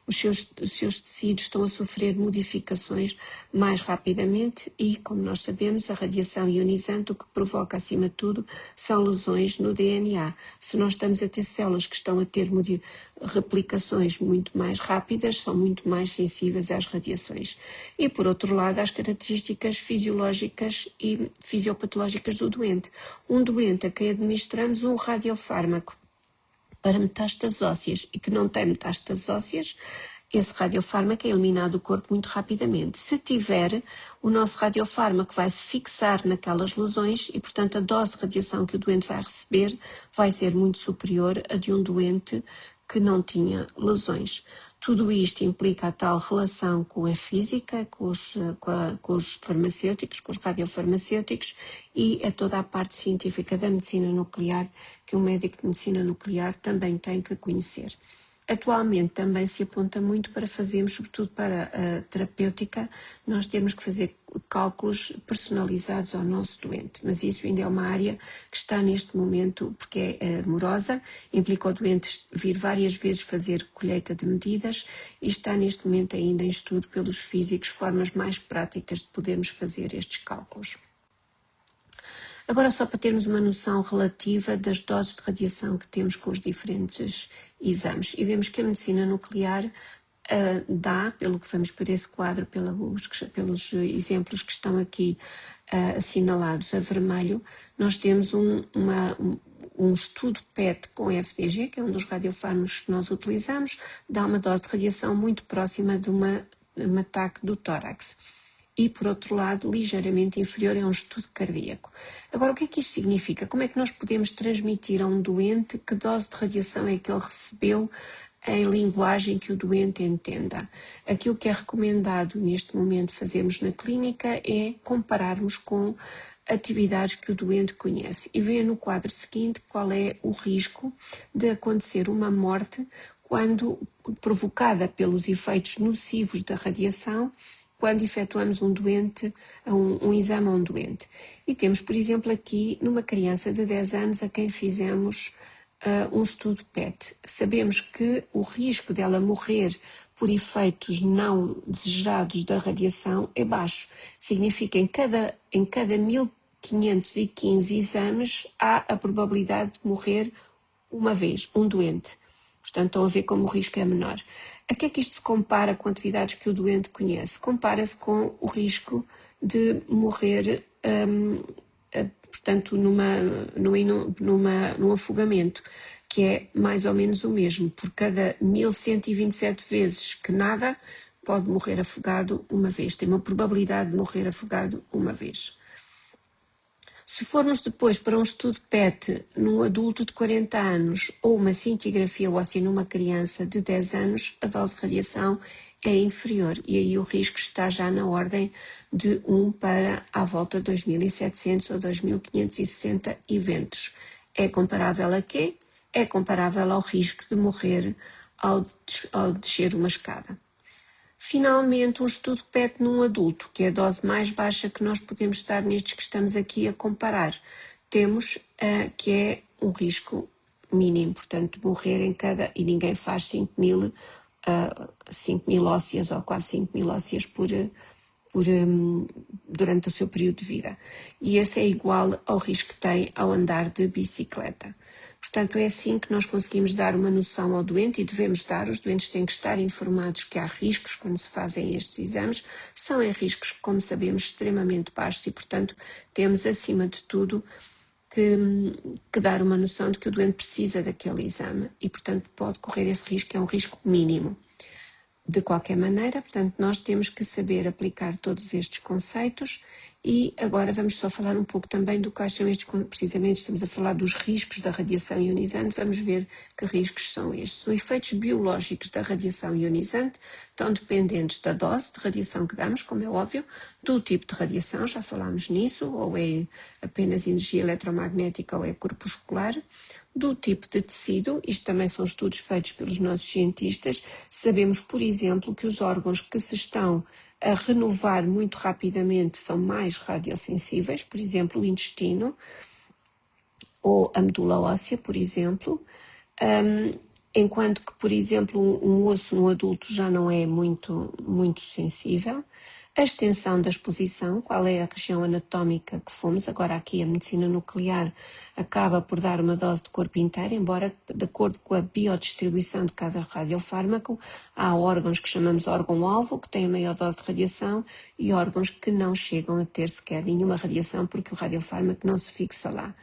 Speaker 1: Os seus tecidos estão a sofrer modificações mais rapidamente e, como nós sabemos, a radiação ionizante o que provoca, acima de tudo, são lesões no DNA. Se nós estamos a ter células que estão a ter replicações muito mais rápidas, são muito mais sensíveis às radiações. E, por outro lado, às características fisiológicas e fisiopatológicas do doente. Um doente a quem administramos um radiofármaco para metástases ósseas e que não tem metástases ósseas, esse radiofármaco é eliminado do corpo muito rapidamente. Se tiver, o nosso radiofármaco vai se fixar naquelas lesões e, portanto, a dose de radiação que o doente vai receber vai ser muito superior à de um doente que não tinha lesões. Tudo isto implica a tal relação com a física, com os farmacêuticos, com os radiofarmacêuticos, e é toda a parte científica da medicina nuclear que um médico de medicina nuclear também tem que conhecer. Atualmente também se aponta muito para fazermos, sobretudo para a terapêutica, nós temos que fazer cálculos personalizados ao nosso doente, mas isso ainda é uma área que está neste momento, porque é demorosa, implica o doente vir várias vezes fazer colheita de medidas e está neste momento ainda em estudo pelos físicos formas mais práticas de podermos fazer estes cálculos. Agora, só para termos uma noção relativa das doses de radiação que temos com os diferentes exames, e vemos que a medicina nuclear dá, pelo que vamos por esse quadro, pelos exemplos que estão aqui assinalados a vermelho, nós temos um estudo PET com FDG, que é um dos radiofármacos que nós utilizamos, dá uma dose de radiação muito próxima de um ataque do tórax. E, por outro lado, ligeiramente inferior é um estudo cardíaco. Agora, o que é que isto significa? Como é que nós podemos transmitir a um doente que dose de radiação é que ele recebeu em linguagem que o doente entenda? Aquilo que é recomendado neste momento fazermos na clínica é compararmos com atividades que o doente conhece e ver no quadro seguinte qual é o risco de acontecer uma morte quando provocada pelos efeitos nocivos da radiação quando efetuamos um exame a um doente. E temos, por exemplo, aqui numa criança de 10 anos a quem fizemos um estudo PET. Sabemos que o risco dela morrer por efeitos não desejados da radiação é baixo. Significa que em cada 1515 exames há a probabilidade de morrer uma vez, um doente. Portanto, estão a ver como o risco é menor. A que é que isto se compara com atividades que o doente conhece? Compara-se com o risco de morrer, portanto, num afogamento, que é mais ou menos o mesmo. Por cada 1127 vezes que nada, pode morrer afogado uma vez. Tem uma probabilidade de morrer afogado uma vez. Se formos depois para um estudo PET num adulto de 40 anos ou uma cintigrafia óssea numa criança de 10 anos, a dose de radiação é inferior e aí o risco está já na ordem de 1 para à volta de 2.700 ou 2.560 eventos. É comparável a quê? É comparável ao risco de morrer ao descer uma escada. Finalmente, um estudo PET num adulto, que é a dose mais baixa que nós podemos dar nestes que estamos aqui a comparar. Temos que é um risco mínimo, portanto, morrer em cada, e ninguém faz 5.000 ósseas ou quase 5.000 ósseas durante o seu período de vida. E esse é igual ao risco que tem ao andar de bicicleta. Portanto, é assim que nós conseguimos dar uma noção ao doente e devemos dar. Os doentes têm que estar informados que há riscos quando se fazem estes exames. São riscos, como sabemos, extremamente baixos e, portanto, temos, acima de tudo, que dar uma noção de que o doente precisa daquele exame e, portanto, pode correr esse risco, é um risco mínimo. De qualquer maneira, portanto, nós temos que saber aplicar todos estes conceitos e agora vamos só falar um pouco também do que são estes, precisamente estamos a falar dos riscos da radiação ionizante, vamos ver que riscos são estes. Os efeitos biológicos da radiação ionizante estão dependentes da dose de radiação que damos, como é óbvio, do tipo de radiação, já falámos nisso, ou é apenas energia eletromagnética ou é corpuscular, do tipo de tecido, isto também são estudos feitos pelos nossos cientistas, sabemos, por exemplo, que os órgãos que se estão a renovar muito rapidamente são mais radiosensíveis, por exemplo, o intestino ou a medula óssea, por exemplo, enquanto que, por exemplo, um osso no adulto já não é muito sensível. A extensão da exposição, qual é a região anatómica que fomos, agora aqui a medicina nuclear acaba por dar uma dose de corpo inteiro, embora de acordo com a biodistribuição de cada radiofármaco, há órgãos que chamamos órgão-alvo, que têm a maior dose de radiação, e órgãos que não chegam a ter sequer nenhuma radiação, porque o radiofármaco não se fixa lá.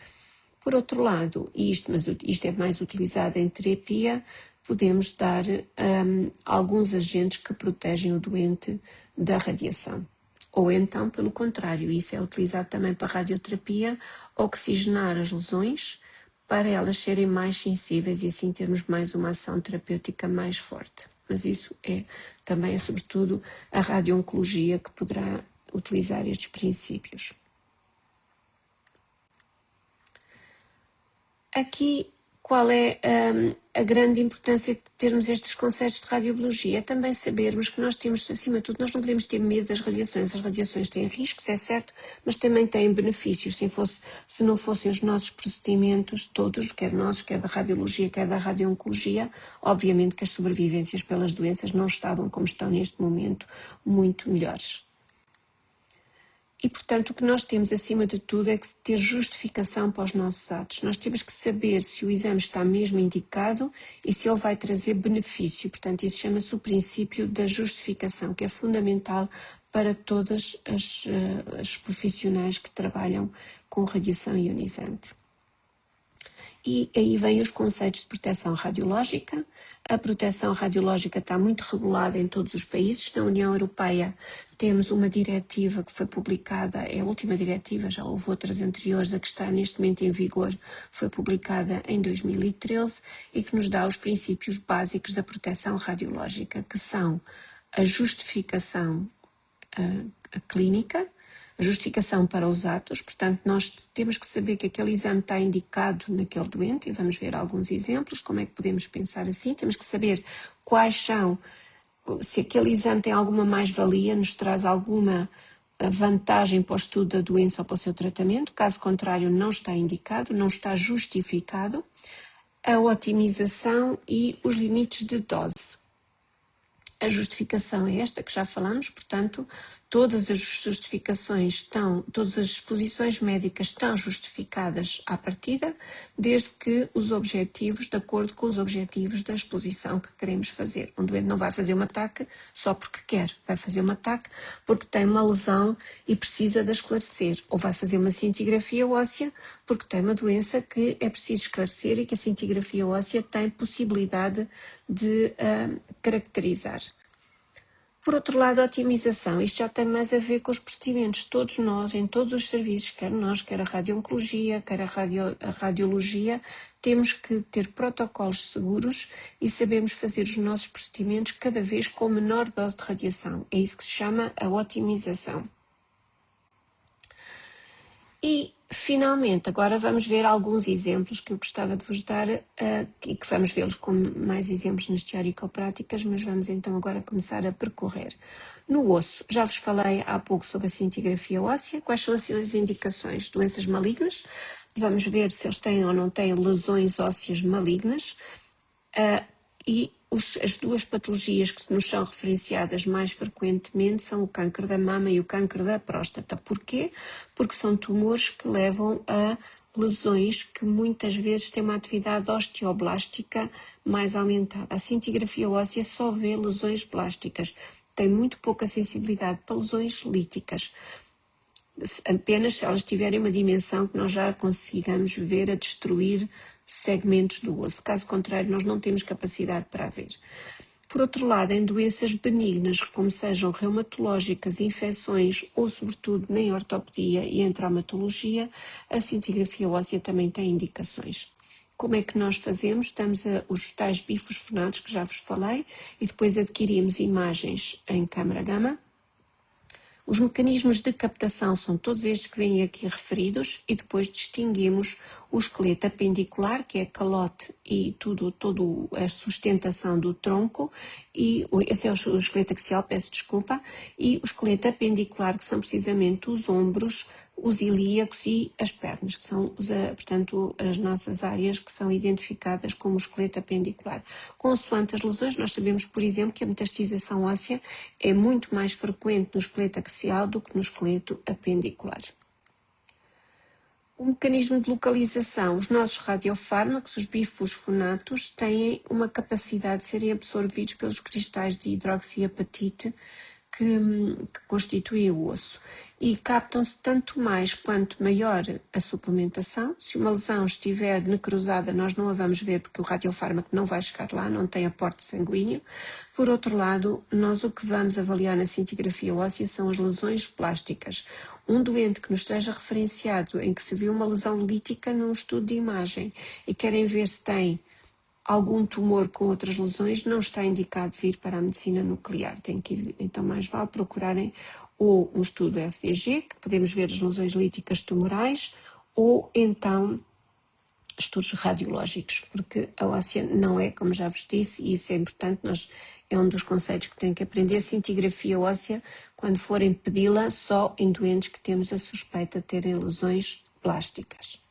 Speaker 1: Por outro lado, mas isto é mais utilizado em terapia, podemos dar alguns agentes que protegem o doente da radiação. Ou então, pelo contrário, isso é utilizado também para radioterapia, oxigenar as lesões para elas serem mais sensíveis e assim termos mais uma ação terapêutica mais forte. Mas isso também é sobretudo a radio-oncologia que poderá utilizar estes princípios. Aqui, qual é a grande importância de termos estes conceitos de radiobiologia? É também sabermos que nós temos, acima de tudo, nós não podemos ter medo das radiações. As radiações têm riscos, é certo, mas também têm benefícios. Se não fossem os nossos procedimentos, todos, quer nossos, quer da radiologia, quer da radio-oncologia, obviamente que as sobrevivências pelas doenças não estavam como estão neste momento, muito melhores. E, portanto, o que nós temos, acima de tudo, é que ter justificação para os nossos atos. Nós temos que saber se o exame está mesmo indicado e se ele vai trazer benefício. Portanto, isso chama-se o princípio da justificação, que é fundamental para todas as profissionais que trabalham com radiação ionizante. E aí vêm os conceitos de proteção radiológica. A proteção radiológica está muito regulada em todos os países. Na União Europeia temos uma diretiva que foi publicada, é a última diretiva, já houve outras anteriores, a que está neste momento em vigor, foi publicada em 2013 e que nos dá os princípios básicos da proteção radiológica, que são a justificação clínica, a justificação para os atos, portanto nós temos que saber que aquele exame está indicado naquele doente e vamos ver alguns exemplos, como é que podemos pensar assim, temos que saber quais são, se aquele exame tem alguma mais-valia, nos traz alguma vantagem para o estudo da doença ou para o seu tratamento, caso contrário não está indicado, não está justificado, a otimização e os limites de dose. A justificação é esta que já falamos, portanto, todas as justificações todas as exposições médicas estão justificadas à partida, desde que os objetivos, de acordo com os objetivos da exposição que queremos fazer. Um doente não vai fazer um ataque só porque quer, vai fazer um ataque porque tem uma lesão e precisa de esclarecer, ou vai fazer uma cintigrafia óssea porque tem uma doença que é preciso esclarecer e que a cintigrafia óssea tem possibilidade de caracterizar. Por outro lado, a otimização, isto já tem mais a ver com os procedimentos. Todos nós, em todos os serviços, quer nós, quer a radio-oncologia, quer a radiologia, temos que ter protocolos seguros e sabemos fazer os nossos procedimentos cada vez com menor dose de radiação. É isso que se chama a otimização. E, finalmente, agora vamos ver alguns exemplos que eu gostava de vos dar e que vamos vê-los como mais exemplos nas teórico-práticas, mas vamos então agora começar a percorrer. No osso, já vos falei há pouco sobre a cintigrafia óssea. Quais são as suas indicações? Doenças malignas. Vamos ver se eles têm ou não têm lesões ósseas malignas. E as duas patologias que nos são referenciadas mais frequentemente são o câncer da mama e o câncer da próstata. Porquê? Porque são tumores que levam a lesões que muitas vezes têm uma atividade osteoblástica mais aumentada. A cintigrafia óssea só vê lesões blásticas, tem muito pouca sensibilidade para lesões líticas. Apenas se elas tiverem uma dimensão que nós já consigamos ver a destruir segmentos do osso. Caso contrário, nós não temos capacidade para a ver. Por outro lado, em doenças benignas, como sejam reumatológicas, infecções ou, sobretudo, na ortopedia e em traumatologia, a cintigrafia óssea também tem indicações. Como é que nós fazemos? Damos os tais bifosfonados que já vos falei e depois adquirimos imagens em câmara gama. Os mecanismos de captação são todos estes que vêm aqui referidos e depois distinguimos o esqueleto apendicular, que é calote e toda a sustentação do tronco, e esse é o esqueleto axial, peço desculpa, e o esqueleto apendicular, que são precisamente os ombros, os ilíacos e as pernas, que são, portanto, as nossas áreas que são identificadas como o esqueleto apendicular. Consoante as lesões, nós sabemos, por exemplo, que a metastização óssea é muito mais frequente no esqueleto axial do que no esqueleto apendicular. O mecanismo de localização, os nossos radiofármacos, os bifosfonatos, têm uma capacidade de serem absorvidos pelos cristais de hidroxiapatite que constituem o osso e captam-se tanto mais quanto maior a suplementação. Se uma lesão estiver necrosada, nós não a vamos ver porque o radiofármaco não vai chegar lá, não tem aporte sanguíneo. Por outro lado, nós o que vamos avaliar na cintigrafia óssea são as lesões plásticas. Um doente que nos seja referenciado em que se viu uma lesão lítica num estudo de imagem e querem ver se tem algum tumor com outras lesões, não está indicado vir para a medicina nuclear. Tem que ir, então mais vale procurarem ou um estudo FDG, que podemos ver as lesões líticas tumorais, ou então estudos radiológicos, porque a óssea não é, como já vos disse, e isso é importante, é um dos conceitos que têm que aprender, cintigrafia óssea, quando forem pedi-la, só em doentes que temos a suspeita de terem lesões plásticas.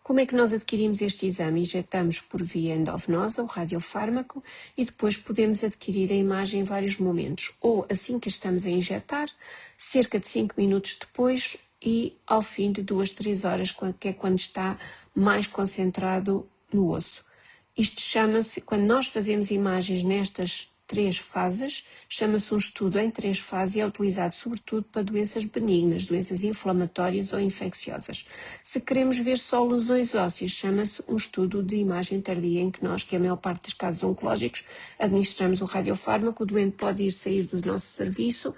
Speaker 1: Como é que nós adquirimos este exame? Injetamos por via endovenosa o radiofármaco e depois podemos adquirir a imagem em vários momentos, ou assim que a estamos a injetar, cerca de 5 minutos depois e ao fim de 2-3 horas, que é quando está mais concentrado no osso. Isto chama-se, quando nós fazemos imagens nestas 3 fases, chama-se um estudo em 3 fases e é utilizado sobretudo para doenças benignas, doenças inflamatórias ou infecciosas. Se queremos ver só lesões ósseas, chama-se um estudo de imagem tardia em que nós, que é a maior parte dos casos oncológicos, administramos o radiofármaco, o doente pode ir sair do nosso serviço,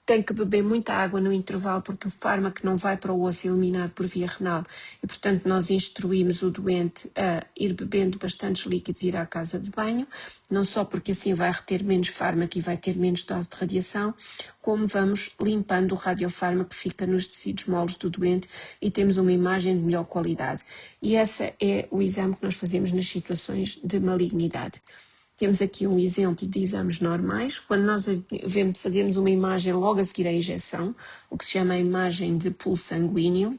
Speaker 1: tem que beber muita água no intervalo porque o fármaco não vai para o osso eliminado por via renal e, portanto, nós instruímos o doente a ir bebendo bastantes líquidos e ir à casa de banho, não só porque assim vai reter menos fármaco e vai ter menos dose de radiação, como vamos limpando o radiofármaco que fica nos tecidos moles do doente e temos uma imagem de melhor qualidade. E esse é o exame que nós fazemos nas situações de malignidade. Temos aqui um exemplo de exames normais, quando nós fazemos uma imagem logo a seguir à injeção, o que se chama a imagem de pulso sanguíneo,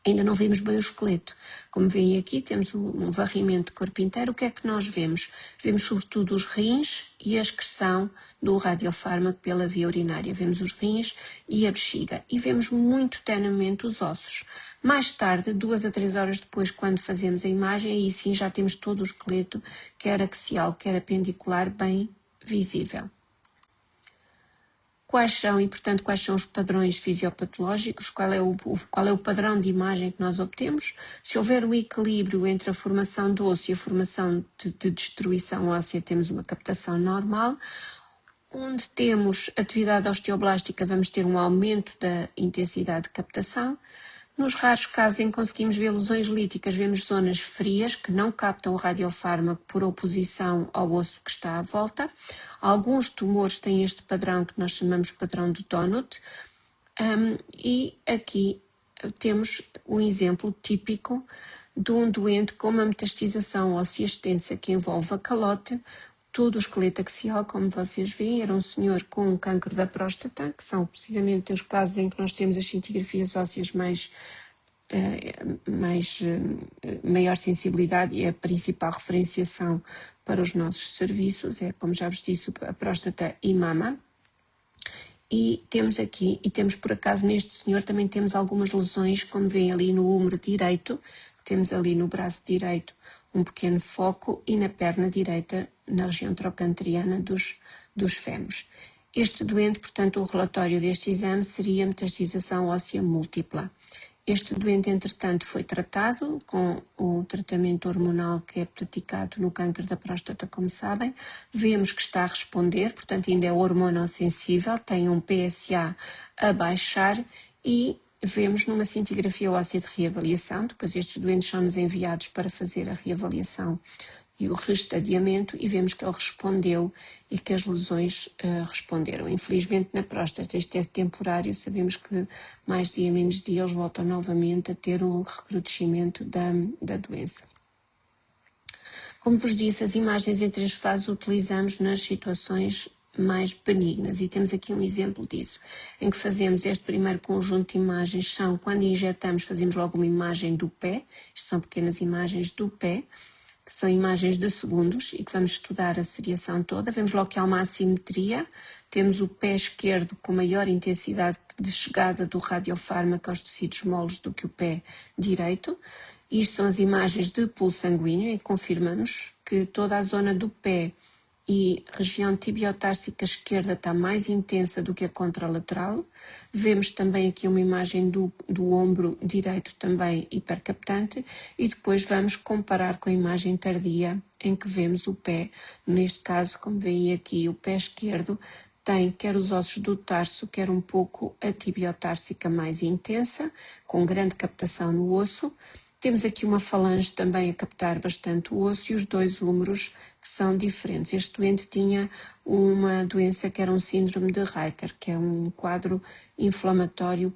Speaker 1: ainda não vemos bem o esqueleto. Como veem aqui, temos um varrimento de corpo inteiro. O que é que nós vemos? Vemos sobretudo os rins e a excreção do radiofármaco pela via urinária. Vemos os rins e a bexiga e vemos muito tenuamente os ossos. Mais tarde, 2 a 3 horas depois, quando fazemos a imagem, aí sim já temos todo o esqueleto, quer axial, quer apendicular, bem visível. Quais são os padrões fisiopatológicos, qual é o padrão de imagem que nós obtemos? Se houver um equilíbrio entre a formação do osso e a formação de destruição óssea, temos uma captação normal. Onde temos atividade osteoblástica, vamos ter um aumento da intensidade de captação. Nos raros casos em que conseguimos ver lesões líticas, vemos zonas frias que não captam o radiofármaco por oposição ao osso que está à volta. Alguns tumores têm este padrão que nós chamamos de padrão de Donut. E aqui temos um exemplo típico de um doente com uma metastização óssea extensa que envolve a calote, todo o esqueleto axial, como vocês veem, era um senhor com um cancro da próstata, que são precisamente os casos em que nós temos as cintigrafias ósseas maior sensibilidade e a principal referenciação para os nossos serviços, é como já vos disse, a próstata e mama. E temos por acaso neste senhor também temos algumas lesões, como veem ali no húmero direito, temos ali no braço direito um pequeno foco e na perna direita, na região trocanteriana dos fémures. Este doente, portanto, o relatório deste exame seria metastização óssea múltipla. Este doente, entretanto, foi tratado com o tratamento hormonal que é praticado no câncer da próstata, como sabem. Vemos que está a responder, portanto, ainda é hormonossensível, tem um PSA a baixar e vemos numa cintigrafia óssea de reavaliação, depois estes doentes são-nos enviados para fazer a reavaliação e o restadiamento e vemos que ele respondeu e que as lesões responderam. Infelizmente na próstata isto é temporário, sabemos que mais dia menos dia eles voltam novamente a ter um recrudescimento da doença. Como vos disse, as imagens em 3 fases utilizamos nas situações mais benignas e temos aqui um exemplo disso, em que fazemos este primeiro conjunto de imagens, são quando injetamos, fazemos logo uma imagem do pé, isto são pequenas imagens do pé, que são imagens de segundos e que vamos estudar a seriação toda. Vemos logo que há uma assimetria, temos o pé esquerdo com maior intensidade de chegada do radiofármaco aos tecidos moles do que o pé direito. Isto são as imagens de pulso sanguíneo em que confirmamos que toda a zona do pé e região tibiotársica esquerda está mais intensa do que a contralateral. Vemos também aqui uma imagem do ombro direito também hipercaptante e depois vamos comparar com a imagem tardia em que vemos o pé. Neste caso, como veem aqui, o pé esquerdo tem quer os ossos do tarso, quer um pouco a tibiotársica mais intensa, com grande captação no osso. Temos aqui uma falange também a captar bastante o osso e os dois húmeros que são diferentes. Este doente tinha uma doença que era um síndrome de Reiter, que é um quadro inflamatório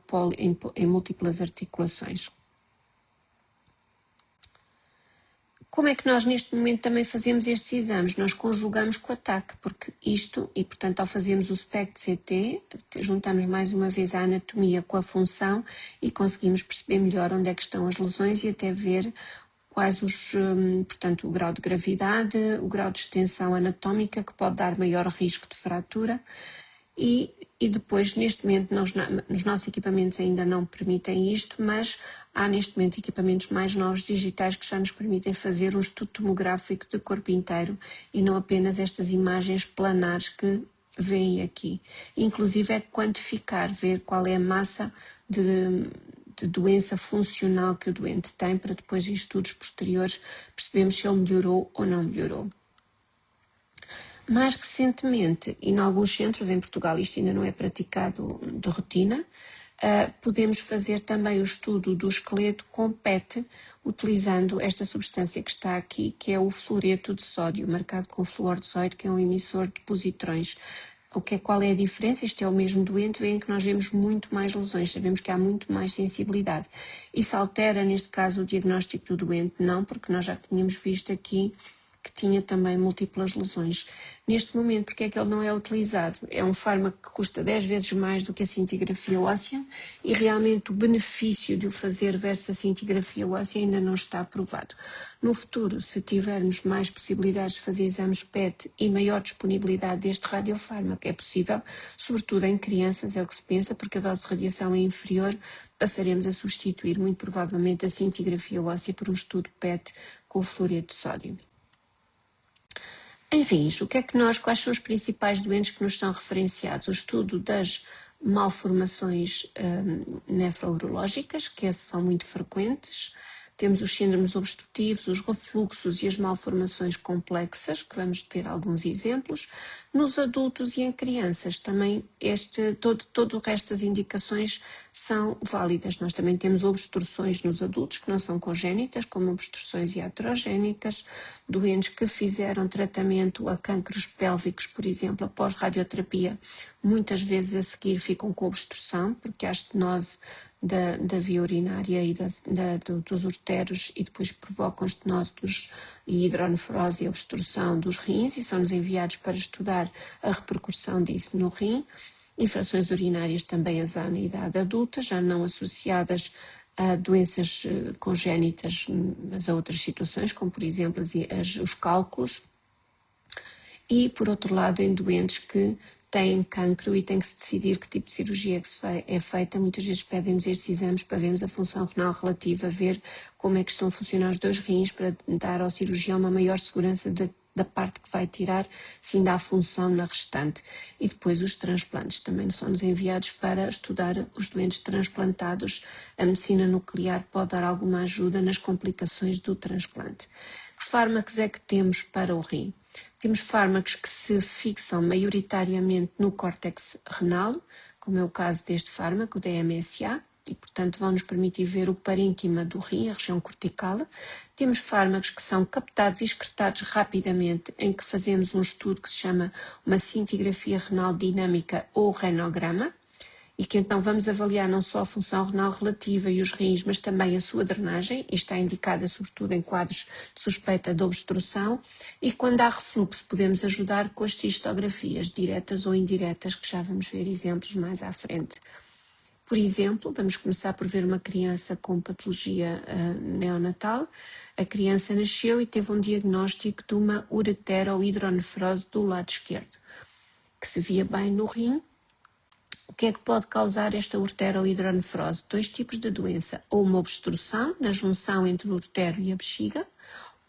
Speaker 1: em múltiplas articulações. Como é que nós neste momento também fazemos estes exames? Nós conjugamos com o ataque, porque isto, e portanto ao fazermos o SPECT-CT, juntamos mais uma vez a anatomia com a função e conseguimos perceber melhor onde é que estão as lesões e até ver quais portanto, o grau de gravidade, o grau de extensão anatómica que pode dar maior risco de fratura. E depois, neste momento, nos nossos equipamentos ainda não permitem isto, mas há neste momento equipamentos mais novos digitais que já nos permitem fazer um estudo tomográfico de corpo inteiro e não apenas estas imagens planares que veem aqui. Inclusive é quantificar, ver qual é a massa de doença funcional que o doente tem, para depois em estudos posteriores percebermos se ele melhorou ou não melhorou. Mais recentemente, e em alguns centros em Portugal isto ainda não é praticado de rotina, podemos fazer também o estudo do esqueleto com PET, utilizando esta substância que está aqui, que é o fluoreto de sódio, marcado com flúor de sódio, que é um emissor de positrões. Qual é a diferença? Este é o mesmo doente, veem que nós vemos muito mais lesões, sabemos que há muito mais sensibilidade. Isso altera, neste caso, o diagnóstico do doente? Não, porque nós já tínhamos visto aqui que tinha também múltiplas lesões. Neste momento, porque é que ele não é utilizado? É um fármaco que custa 10 vezes mais do que a cintigrafia óssea e realmente o benefício de o fazer versus a cintigrafia óssea ainda não está aprovado. No futuro, se tivermos mais possibilidades de fazer exames PET e maior disponibilidade deste radiofármaco, é possível, sobretudo em crianças, é o que se pensa, porque a dose de radiação é inferior, passaremos a substituir muito provavelmente a cintigrafia óssea por um estudo PET com fluoreto de sódio. Em rins, quais são os principais doentes que nos são referenciados? O estudo das malformações nefrourológicas, que são muito frequentes. Temos os síndromes obstrutivos, os refluxos e as malformações complexas, que vamos ter alguns exemplos. Nos adultos e em crianças também todo o resto das indicações são válidas. Nós também temos obstruções nos adultos que não são congénitas, como obstruções iatrogénicas, doentes que fizeram tratamento a cânceres pélvicos, por exemplo, após radioterapia, muitas vezes a seguir ficam com obstrução, porque há estenose da via urinária e dos ureteros e depois provocam estenose e hidronefrose e obstrução dos rins e são-nos enviados para estudar a repercussão disso no rim. Infecções urinárias também as há na idade adulta, já não associadas a doenças congénitas, mas a outras situações, como por exemplo os cálculos. E, por outro lado, em doentes que têm cancro e tem que se decidir que tipo de cirurgia é feita, muitas vezes pedem-nos estes exames para vermos a função renal relativa, ver como é que estão a funcionar os dois rins, para dar ao cirurgião uma maior segurança da parte que vai tirar, se ainda há função na restante. E depois os transplantes também são-nos enviados para estudar os doentes transplantados. A medicina nuclear pode dar alguma ajuda nas complicações do transplante. Que fármacos é que temos para o rim? Temos fármacos que se fixam maioritariamente no córtex renal, como é o caso deste fármaco, o DMSA, e portanto vão nos permitir ver o parênquima do rim, a região cortical. Temos fármacos que são captados e excretados rapidamente, em que fazemos um estudo que se chama uma cintigrafia renal dinâmica ou renograma, e que então vamos avaliar não só a função renal relativa e os rins, mas também a sua drenagem, e está indicada sobretudo em quadros de suspeita de obstrução, e quando há refluxo podemos ajudar com as cistografias, diretas ou indiretas, que já vamos ver exemplos mais à frente. Por exemplo, vamos começar por ver uma criança com patologia neonatal. A criança nasceu e teve um diagnóstico de uma ureterohidronefrose do lado esquerdo, que se via bem no rim. O que é que pode causar esta ureterohidronefrose? Dois tipos de doença, ou uma obstrução na junção entre o uretero e a bexiga,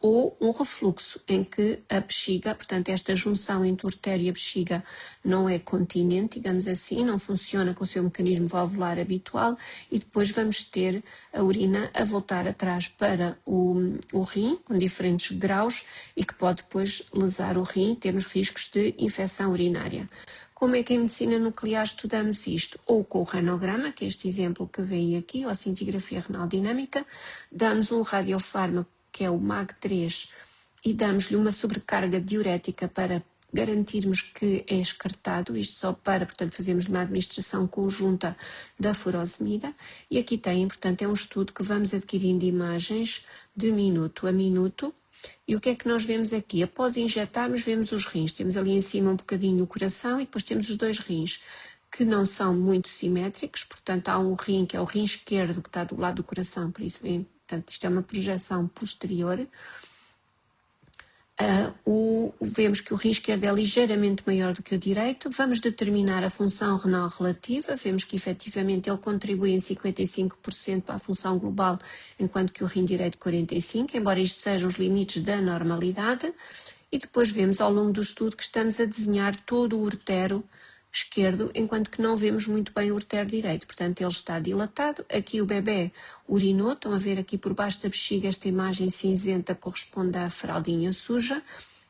Speaker 1: ou um refluxo, em que a bexiga, portanto esta junção entre o ureter e a bexiga não é continente, digamos assim, não funciona com o seu mecanismo valvular habitual e depois vamos ter a urina a voltar atrás para o rim, com diferentes graus e que pode depois lesar o rim, temos riscos de infecção urinária. Como é que em medicina nuclear estudamos isto? Ou com o renograma, que é este exemplo que vem aqui, ou a cintigrafia renal dinâmica, damos um radiofármaco, que é o MAG3, e damos-lhe uma sobrecarga diurética para garantirmos que é escartado, isto só para, portanto, fazemos uma administração conjunta da furosemida, e aqui tem, portanto, é um estudo que vamos adquirindo imagens de minuto a minuto. E o que é que nós vemos aqui? Após injetarmos, vemos os rins. Temos ali em cima um bocadinho o coração e depois temos os dois rins, que não são muito simétricos. Portanto, há um rim, que é o rim esquerdo, que está do lado do coração, por isso, portanto, isto é uma projeção posterior. Vemos que o rim esquerdo é ligeiramente maior do que o direito. Vamos determinar a função renal relativa. Vemos que efetivamente ele contribui em 55% para a função global, enquanto que o rim direito 45%, embora isto sejam os limites da normalidade. E depois vemos ao longo do estudo que estamos a desenhar todo o uretero esquerdo, enquanto que não vemos muito bem o uretero direito. Portanto, ele está dilatado. Aqui o bebê urinou, estão a ver aqui por baixo da bexiga, esta imagem cinzenta corresponde à fraldinha suja,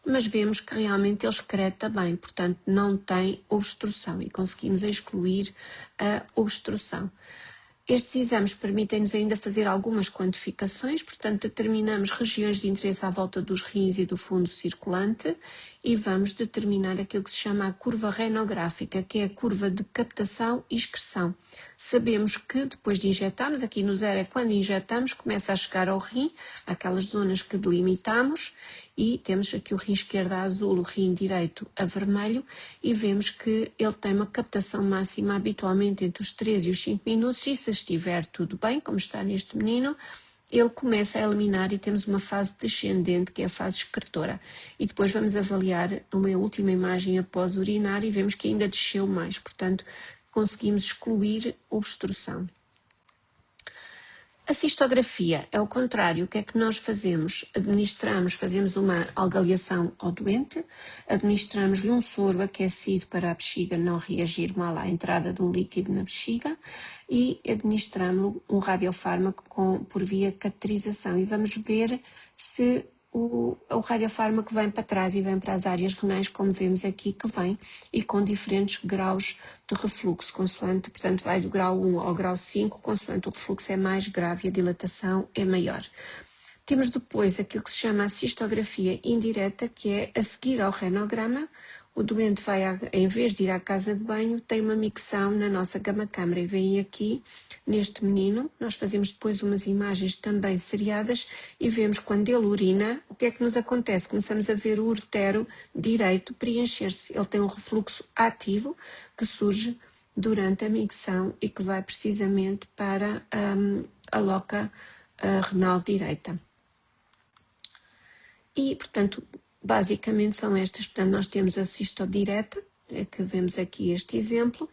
Speaker 1: mas vemos que realmente ele excreta bem, portanto não tem obstrução e conseguimos excluir a obstrução. Estes exames permitem-nos ainda fazer algumas quantificações, portanto determinamos regiões de interesse à volta dos rins e do fundo circulante e vamos determinar aquilo que se chama a curva renográfica, que é a curva de captação e excreção. Sabemos que depois de injetarmos, aqui no zero é quando injetamos, começa a chegar ao rim, aquelas zonas que delimitamos, e temos aqui o rim esquerdo a azul, o rim direito a vermelho, e vemos que ele tem uma captação máxima habitualmente entre os 3 e os 5 minutos, e se estiver tudo bem, como está neste menino, ele começa a eliminar e temos uma fase descendente, que é a fase excretora. E depois vamos avaliar uma última imagem após urinar e vemos que ainda desceu mais, portanto conseguimos excluir obstrução. A cistografia é o contrário. O que é que nós fazemos? Fazemos uma algaliação ao doente, administramos-lhe um soro aquecido para a bexiga não reagir mal à entrada de um líquido na bexiga e administramos um radiofármaco por via cateterização e vamos ver se o radiofármaco vem para trás e vem para as áreas renais, como vemos aqui que vem, e com diferentes graus de refluxo, consoante, portanto vai do grau 1 ao grau 5, consoante o refluxo é mais grave e a dilatação é maior. Temos depois aquilo que se chama a cistografia indireta, que é a seguir ao renograma. O doente vai, em vez de ir à casa de banho, tem uma micção na nossa gama-câmara e vem aqui, neste menino, nós fazemos depois umas imagens também seriadas e vemos quando ele urina, o que é que nos acontece? Começamos a ver o uretero direito preencher-se. Ele tem um refluxo ativo que surge durante a micção e que vai precisamente para a loca renal direita. E, portanto, basicamente são estas. Portanto, nós temos a cistodireta, que vemos aqui este exemplo.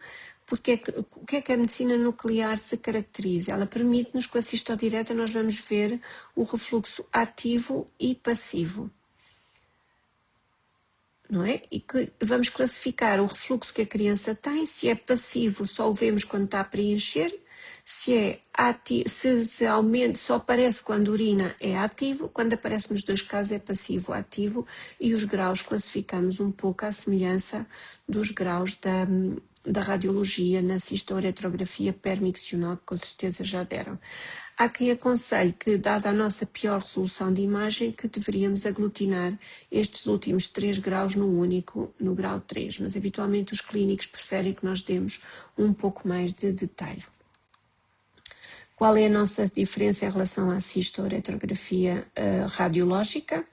Speaker 1: O que é que a medicina nuclear se caracteriza? Ela permite-nos, com a cistodireta, nós vamos ver o refluxo ativo e passivo. Não é? E que vamos classificar o refluxo que a criança tem, se é passivo, só o vemos quando está a preencher, se é ativo, se aumenta, só aparece quando urina é ativo, quando aparece nos dois casos é passivo-ativo e os graus classificamos um pouco à semelhança dos graus da radiologia na cistoretrografia permiccional, que com certeza já deram. Há quem aconselhe que, dada a nossa pior resolução de imagem, que deveríamos aglutinar estes últimos 3 graus no único, no grau 3, mas habitualmente os clínicos preferem que nós demos um pouco mais de detalhe. Qual é a nossa diferença em relação à cistoretrografia radiológica?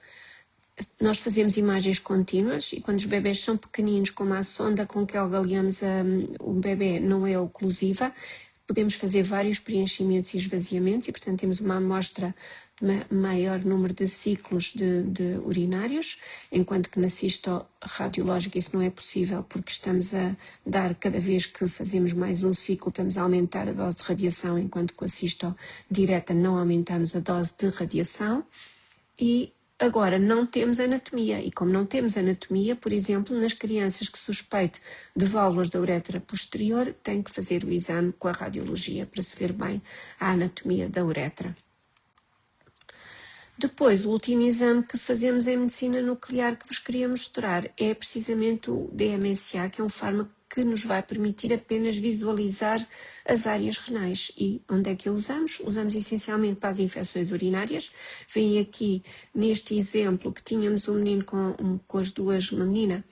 Speaker 1: Nós fazemos imagens contínuas e quando os bebés são pequeninos, como a sonda com que algaliamos o bebê não é oclusiva, podemos fazer vários preenchimentos e esvaziamentos e, portanto, temos uma amostra de maior número de ciclos de urinários, enquanto que na cistorradiológica isso não é possível porque estamos a dar, cada vez que fazemos mais um ciclo, estamos a aumentar a dose de radiação, enquanto que com a cisto direta não aumentamos a dose de radiação. E Agora, não temos anatomia, e como não temos anatomia, por exemplo, nas crianças que suspeite de válvulas da uretra posterior, tem que fazer o exame com a radiologia para se ver bem a anatomia da uretra. Depois, o último exame que fazemos em medicina nuclear que vos queria mostrar é precisamente o DMSA, que é um fármaco que nos vai permitir apenas visualizar as áreas renais. E onde é que o usamos? Usamos essencialmente para as infecções urinárias. Vem aqui neste exemplo que tínhamos um menino com as duas, uma menina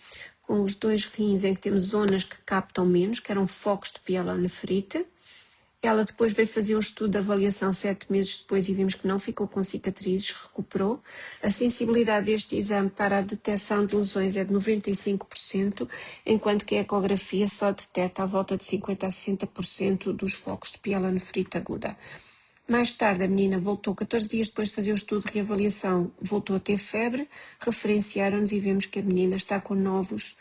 Speaker 1: com os dois rins em que temos zonas que captam menos, que eram focos de pielonefrite. Ela depois veio fazer um estudo de avaliação 7 meses depois e vimos que não ficou com cicatrizes, recuperou. A sensibilidade deste exame para a detecção de lesões é de 95%, enquanto que a ecografia só detecta à volta de 50% a 60% dos focos de pielonefrite aguda. Mais tarde, a menina voltou, 14 dias depois de fazer o estudo de reavaliação, voltou a ter febre, referenciaram-nos e vemos que a menina está com novos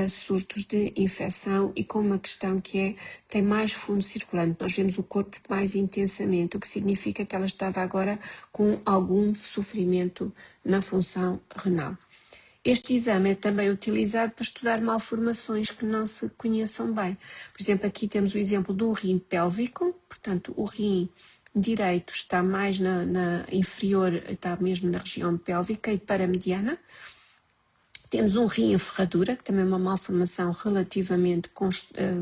Speaker 1: surtos de infecção e com uma questão que é, tem mais fundo circulante. Nós vemos o corpo mais intensamente, o que significa que ela estava agora com algum sofrimento na função renal. Este exame é também utilizado para estudar malformações que não se conheçam bem. Por exemplo, aqui temos o exemplo de um rim pélvico, portanto, o rim direito está mais na inferior, está mesmo na região pélvica e paramediana. Temos um rim em ferradura, que também é uma malformação relativamente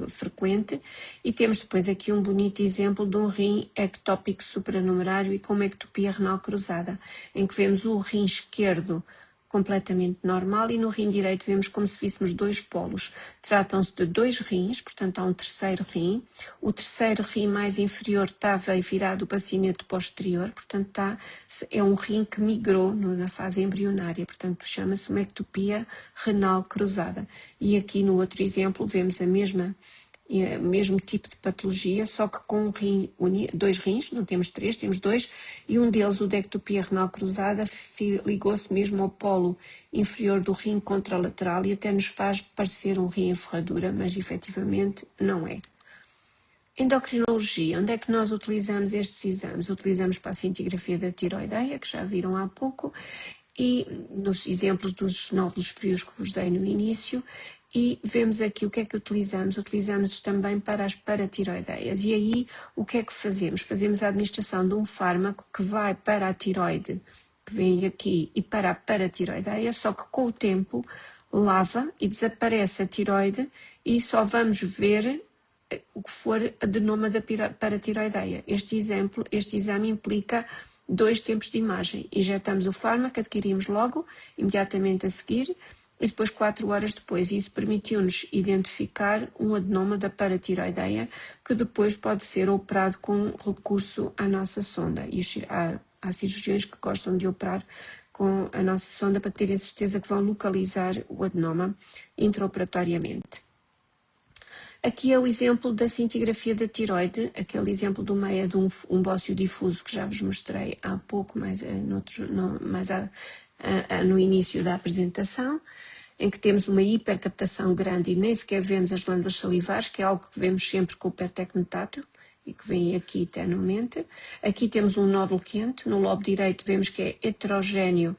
Speaker 1: frequente, e temos depois aqui um bonito exemplo de um rim ectópico supranumerário e com uma ectopia renal cruzada, em que vemos o rim esquerdo completamente normal e no rim direito vemos como se víssemos dois polos. Tratam-se de dois rins, portanto há um terceiro rim. O terceiro rim mais inferior estava virado para o sinete posterior, portanto é um rim que migrou na fase embrionária, portanto chama-se uma ectopia renal cruzada. E aqui no outro exemplo vemos o mesmo tipo de patologia, só que com dois rins, não temos três, temos dois, e um deles, o de ectopia renal cruzada, ligou-se mesmo ao polo inferior do rim contralateral e até nos faz parecer um rim em ferradura, mas efetivamente não é. Endocrinologia, onde é que nós utilizamos estes exames? Utilizamos para a cintigrafia da tiroideia, que já viram há pouco, e nos exemplos dos nódulos frios que vos dei no início, e vemos aqui o que é que utilizamos. Utilizamos também para as paratiroideias. E aí, o que é que fazemos? Fazemos a administração de um fármaco que vai para a tiroide, que vem aqui, e para a paratiroideia, só que com o tempo lava e desaparece a tiroide e só vamos ver o que for adenoma da paratiroideia. Este exame implica 2 tempos de imagem. Injetamos o fármaco, adquirimos logo, imediatamente a seguir, e depois 4 horas depois. Isso permitiu-nos identificar um adenoma da paratiroideia, que depois pode ser operado com recurso à nossa sonda. E há cirurgiões que gostam de operar com a nossa sonda para terem certeza que vão localizar o adenoma intraoperatoriamente. Aqui é o exemplo da cintigrafia da tiroide, aquele exemplo do meio é de um bócio difuso que já vos mostrei há pouco, no início da apresentação, em que temos uma hipercaptação grande e nem sequer vemos as glândulas salivares, que é algo que vemos sempre com o pertecnetário e que vem aqui tenuamente. Aqui temos um nódulo quente, no lobo direito vemos que é heterogéneo,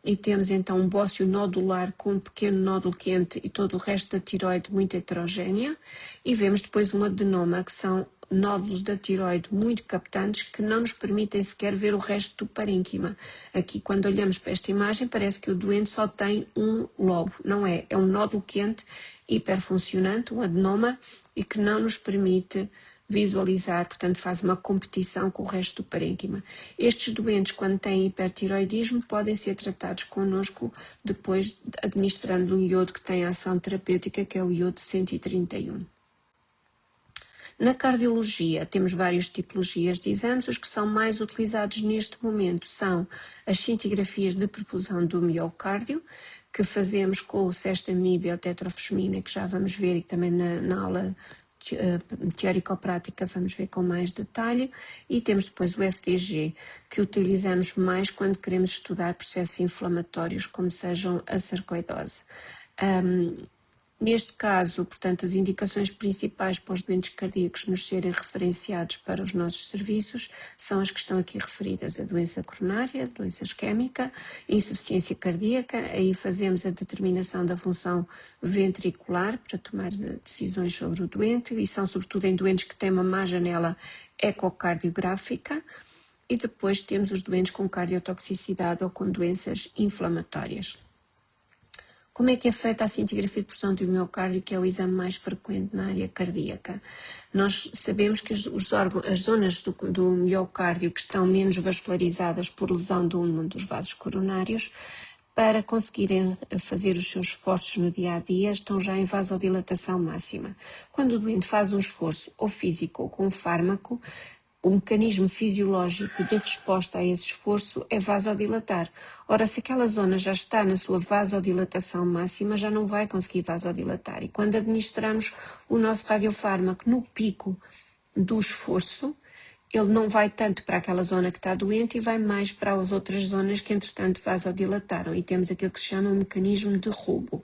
Speaker 1: e temos então um bócio nodular com um pequeno nódulo quente e todo o resto da tiroide muito heterogénea, e vemos depois um adenoma, que são nódulos da tiroide muito captantes que não nos permitem sequer ver o resto do parênquima. Aqui, quando olhamos para esta imagem, parece que o doente só tem um lobo. Não é, é um nódulo quente hiperfuncionante, um adenoma, e que não nos permite visualizar, portanto faz uma competição com o resto do parênquima. Estes doentes, quando têm hipertiroidismo, podem ser tratados connosco depois administrando um iodo que tem ação terapêutica, que é o iodo 131. Na cardiologia, temos várias tipologias de exames. Os que são mais utilizados neste momento são as cintigrafias de perfusão do miocárdio, que fazemos com o sextamib ou tetrafosmina, que já vamos ver, e também na aula teórico-prática vamos ver com mais detalhe, e temos depois o FDG, que utilizamos mais quando queremos estudar processos inflamatórios, como sejam a sarcoidose. Neste caso, portanto, as indicações principais para os doentes cardíacos nos serem referenciados para os nossos serviços são as que estão aqui referidas: a doença coronária, a doença isquémica, a insuficiência cardíaca. Aí fazemos a determinação da função ventricular para tomar decisões sobre o doente, e são sobretudo em doentes que têm uma má janela ecocardiográfica. E depois temos os doentes com cardiotoxicidade ou com doenças inflamatórias. Como é que é feita a cintigrafia de pressão do miocárdio, que é o exame mais frequente na área cardíaca? Nós sabemos que as zonas do miocárdio que estão menos vascularizadas por lesão de um dos vasos coronários, para conseguirem fazer os seus esforços no dia-a-dia, estão já em vasodilatação máxima. Quando o doente faz um esforço, ou físico ou com fármaco, o mecanismo fisiológico de resposta a esse esforço é vasodilatar. Ora, se aquela zona já está na sua vasodilatação máxima, já não vai conseguir vasodilatar. E quando administramos o nosso radiofármaco no pico do esforço, ele não vai tanto para aquela zona que está doente e vai mais para as outras zonas que, entretanto, vasodilataram. E temos aquilo que se chama um mecanismo de roubo.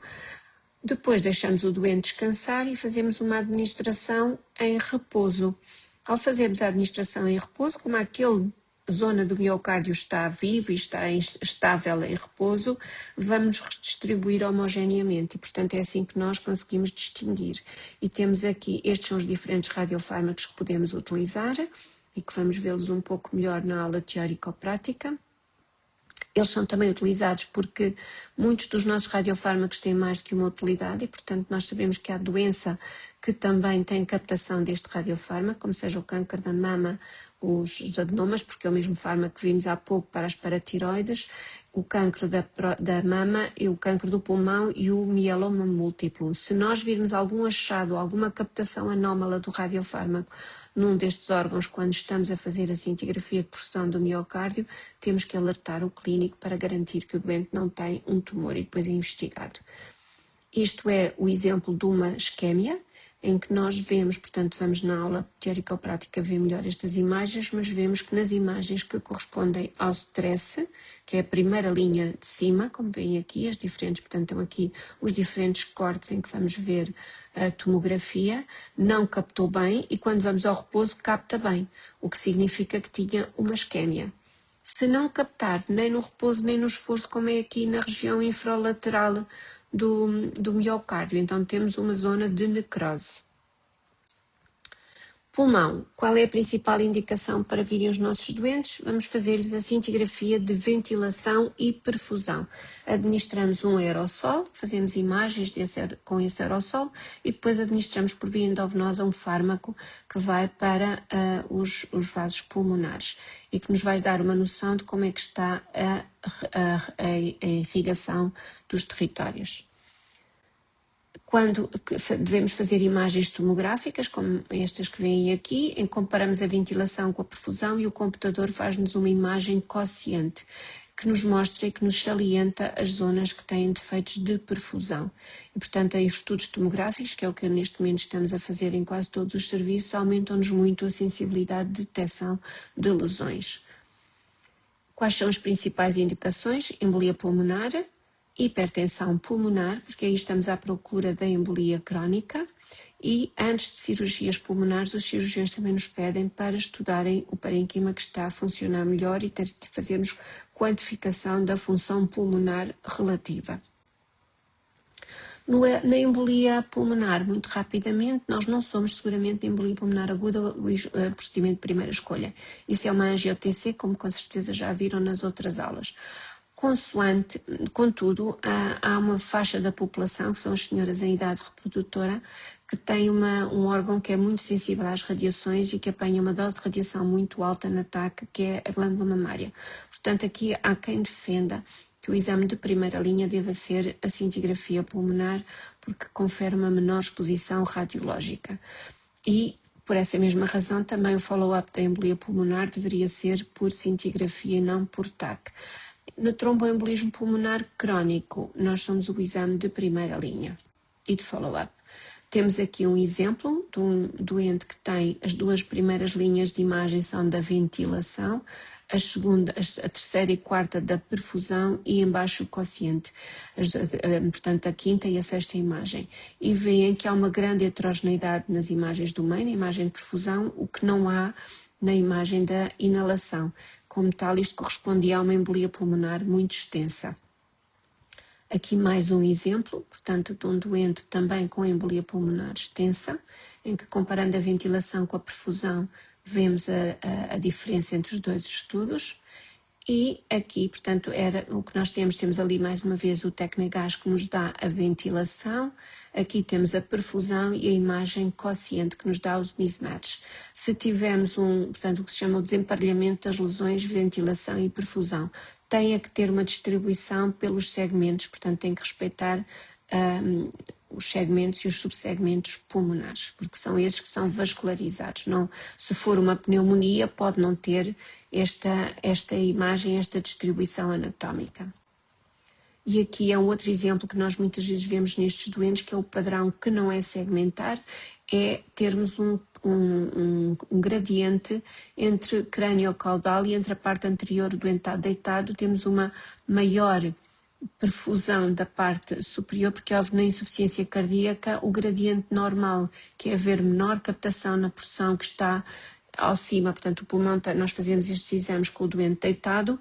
Speaker 1: Depois deixamos o doente descansar e fazemos uma administração em repouso. Ao fazermos a administração em repouso, como aquela zona do miocárdio está vivo e está estável em repouso, vamos redistribuir homogeneamente e, portanto, é assim que nós conseguimos distinguir. E temos aqui, estes são os diferentes radiofármacos que podemos utilizar e que vamos vê-los um pouco melhor na aula teórico-prática. Eles são também utilizados porque muitos dos nossos radiofármacos têm mais do que uma utilidade e, portanto, nós sabemos que há doença que também tem captação deste radiofármaco, como seja o câncer da mama, os adenomas, porque é o mesmo fármaco que vimos há pouco para as paratiroides, o câncer da mama e o câncer do pulmão e o mieloma múltiplo. Se nós virmos algum achado, alguma captação anómala do radiofármaco num destes órgãos, quando estamos a fazer a cintigrafia de pressão do miocárdio, temos que alertar o clínico para garantir que o doente não tem um tumor e depois é investigado. Isto é o exemplo de uma isquémia, em que nós vemos, portanto, vamos na aula teórico-prática ver melhor estas imagens, mas vemos que nas imagens que correspondem ao stress, que é a primeira linha de cima, como veem aqui, as diferentes, portanto, estão aqui os diferentes cortes em que vamos ver a tomografia, não captou bem e quando vamos ao repouso capta bem, o que significa que tinha uma isquémia. Se não captar nem no repouso nem no esforço, como é aqui na região infralateral do miocárdio, então temos uma zona de necrose. Pulmão, qual é a principal indicação para virem os nossos doentes? Vamos fazer-lhes a cintigrafia de ventilação e perfusão. Administramos um aerossol, fazemos imagens com esse aerossol e depois administramos por via endovenosa um fármaco que vai para os vasos pulmonares e que nos vai dar uma noção de como é que está a irrigação dos territórios. Quando devemos fazer imagens tomográficas, como estas que vêm aqui, em que comparamos a ventilação com a perfusão e o computador faz-nos uma imagem quociente, que nos mostra e que nos salienta as zonas que têm defeitos de perfusão. E, portanto, aí os estudos tomográficos, que é o que neste momento estamos a fazer em quase todos os serviços, aumentam-nos muito a sensibilidade de detecção de lesões. Quais são as principais indicações? Embolia pulmonar, hipertensão pulmonar, porque aí estamos à procura da embolia crónica, e antes de cirurgias pulmonares, os cirurgiões também nos pedem para estudarem o parênquima que está a funcionar melhor e fazermos quantificação da função pulmonar relativa. Na embolia pulmonar, muito rapidamente, nós não somos seguramente de embolia pulmonar aguda o procedimento de primeira escolha. Isso é uma angiotensina, como com certeza já viram nas outras aulas. Contudo, há uma faixa da população, que são as senhoras em idade reprodutora, que tem um órgão que é muito sensível às radiações e que apanha uma dose de radiação muito alta no ataque, que é a glândula mamária. Portanto, aqui há quem defenda que o exame de primeira linha deva ser a cintigrafia pulmonar, porque confere uma menor exposição radiológica. E, por essa mesma razão, também o follow-up da embolia pulmonar deveria ser por cintigrafia e não por TAC. No tromboembolismo pulmonar crónico, nós somos o exame de primeira linha e de follow-up. Temos aqui um exemplo de um doente que tem as duas primeiras linhas de imagem são da ventilação, a terceira e quarta da perfusão e embaixo o quociente, portanto a quinta e a sexta imagem. E veem que há uma grande heterogeneidade nas imagens do meio, na imagem de perfusão, o que não há na imagem da inalação. Como tal, isto correspondia a uma embolia pulmonar muito extensa. Aqui mais um exemplo, portanto, de um doente também com embolia pulmonar extensa, em que comparando a ventilação com a perfusão, vemos a diferença entre os dois estudos. E aqui, portanto, era o que nós temos ali mais uma vez o Tecnegás que nos dá a ventilação, aqui temos a perfusão e a imagem quociente que nos dá os mismatches. Se tivermos portanto, o que se chama o desemparelhamento das lesões, ventilação e perfusão, tem que ter uma distribuição pelos segmentos, portanto tem que respeitar os segmentos e os subsegmentos pulmonares, porque são esses que são vascularizados. Não, se for uma pneumonia, pode não ter esta imagem, esta distribuição anatómica. E aqui é um outro exemplo que nós muitas vezes vemos nestes doentes, que é o padrão que não é segmentar, é termos um gradiente entre crânio-caudal e entre a parte anterior do doente deitado, temos uma maior perfusão da parte superior, porque houve na insuficiência cardíaca o gradiente normal, que é haver menor captação na porção que está ao cima, portanto o pulmão, nós fazemos estes exames com o doente deitado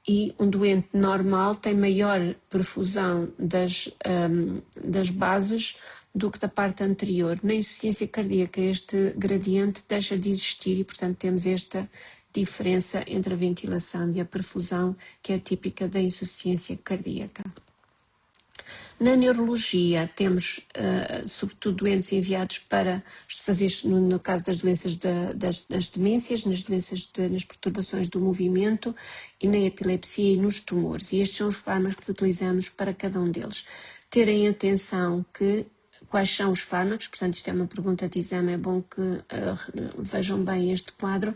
Speaker 1: e um doente normal tem maior perfusão das bases do que da parte anterior. Na insuficiência cardíaca este gradiente deixa de existir e portanto temos esta diferença entre a ventilação e a perfusão, que é típica da insuficiência cardíaca. Na neurologia temos, sobretudo, doentes enviados para fazer, no caso das doenças das demências, nas perturbações do movimento e na epilepsia e nos tumores. E estes são os fármacos que utilizamos para cada um deles. Terem atenção que quais são os fármacos, portanto isto é uma pergunta de exame, é bom que vejam bem este quadro.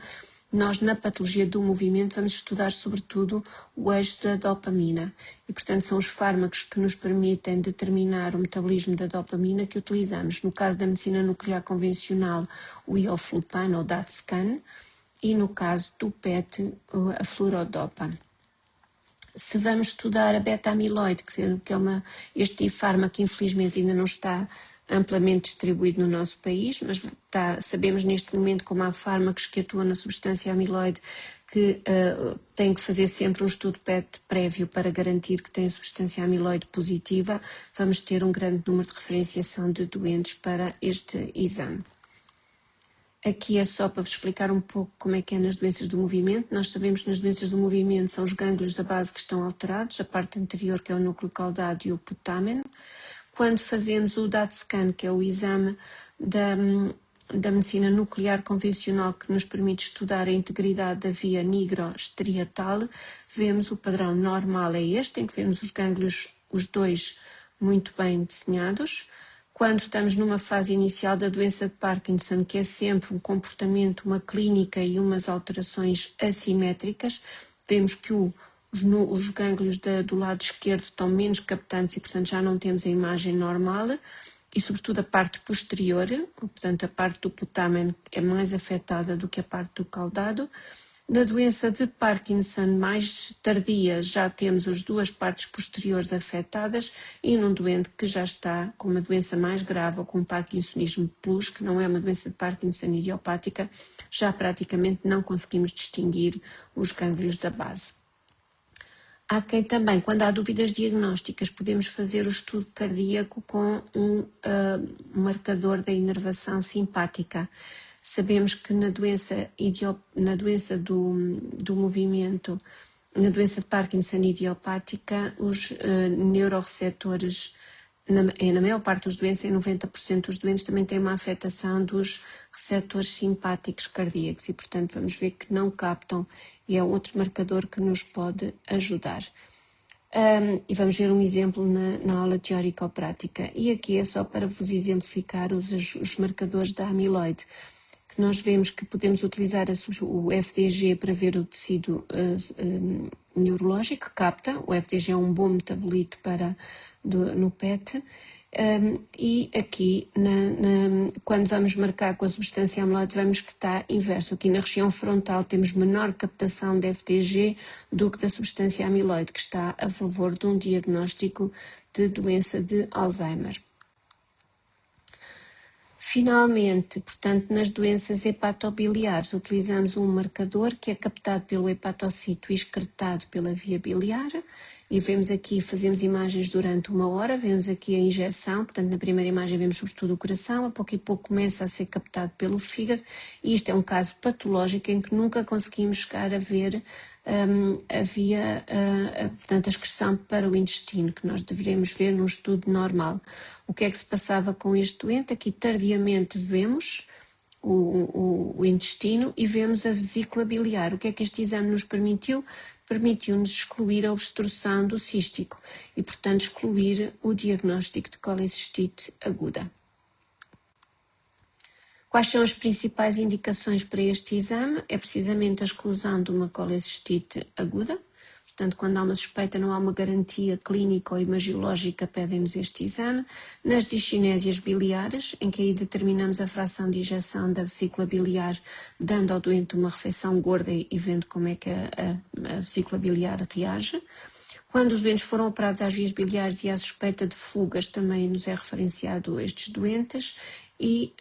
Speaker 1: Nós, na patologia do movimento, vamos estudar sobretudo o eixo da dopamina e, portanto, são os fármacos que nos permitem determinar o metabolismo da dopamina que utilizamos. No caso da medicina nuclear convencional, o ioflupano ou DATScan e, no caso do PET, a fluorodopa. Se vamos estudar a beta-amiloide, que é este fármaco, infelizmente, ainda não está amplamente distribuído no nosso país, mas sabemos neste momento como há fármacos que atuam na substância amiloide que têm que fazer sempre um estudo PET prévio para garantir que tem a substância amiloide positiva, vamos ter um grande número de referenciação de doentes para este exame. Aqui é só para vos explicar um pouco como é que é nas doenças do movimento. Nós sabemos que nas doenças do movimento são os gânglios da base que estão alterados, a parte anterior que é o núcleo caudado e o putamen. Quando fazemos o DATScan, que é o exame da medicina nuclear convencional que nos permite estudar a integridade da via nigrostriatal, vemos o padrão normal é este, em que vemos os gânglios, os dois, muito bem desenhados. Quando estamos numa fase inicial da doença de Parkinson, que é sempre um comportamento, uma clínica e umas alterações assimétricas, vemos que os gânglios do lado esquerdo estão menos captantes e, portanto, já não temos a imagem normal e, sobretudo, a parte posterior, portanto, a parte do putamen é mais afetada do que a parte do caudado. Na doença de Parkinson mais tardia já temos as duas partes posteriores afetadas e num doente que já está com uma doença mais grave ou com Parkinsonismo plus, que não é uma doença de Parkinson idiopática, já praticamente não conseguimos distinguir os gânglios da base. Há quem também, quando há dúvidas diagnósticas, podemos fazer o estudo cardíaco com um marcador da inervação simpática. Sabemos que na doença do movimento, na doença de Parkinson idiopática, os neuroreceptores, na maior parte dos doentes, em 90% dos doentes, também têm uma afetação dos receptores simpáticos cardíacos e, portanto, vamos ver que não captam e é outro marcador que nos pode ajudar. E vamos ver um exemplo na aula teórica ou prática. E aqui é só para vos exemplificar os marcadores da amiloide, que nós vemos que podemos utilizar o FDG para ver o tecido neurológico que capta. O FDG é um bom metabolito no PET E aqui, quando vamos marcar com a substância amiloide, vemos que está inverso. Aqui na região frontal temos menor captação de FDG do que da substância amiloide, que está a favor de um diagnóstico de doença de Alzheimer. Finalmente, portanto, nas doenças hepatobiliares, utilizamos um marcador que é captado pelo hepatocito e excretado pela via biliar, e vemos aqui, fazemos imagens durante 1 hora, vemos aqui a injeção, portanto, na primeira imagem vemos sobretudo o coração, a pouco e pouco começa a ser captado pelo fígado, e isto é um caso patológico em que nunca conseguimos chegar a ver portanto, a excreção para o intestino, que nós deveremos ver num estudo normal. O que é que se passava com este doente? Aqui tardiamente vemos o intestino e vemos a vesícula biliar. O que é que este exame nos permitiu? Permitiu-nos excluir a obstrução do cístico e, portanto, excluir o diagnóstico de colicistite aguda. Quais são as principais indicações para este exame? É precisamente a exclusão de uma colicistite aguda. Portanto, quando há uma suspeita, não há uma garantia clínica ou imagiológica, pedem-nos este exame. Nas discinésias biliares, em que aí determinamos a fração de injeção da vesícula biliar, dando ao doente uma refeição gorda e vendo como é que a vesícula biliar reage. Quando os doentes foram operados às vias biliares e há suspeita de fugas, também nos é referenciado estes doentes. E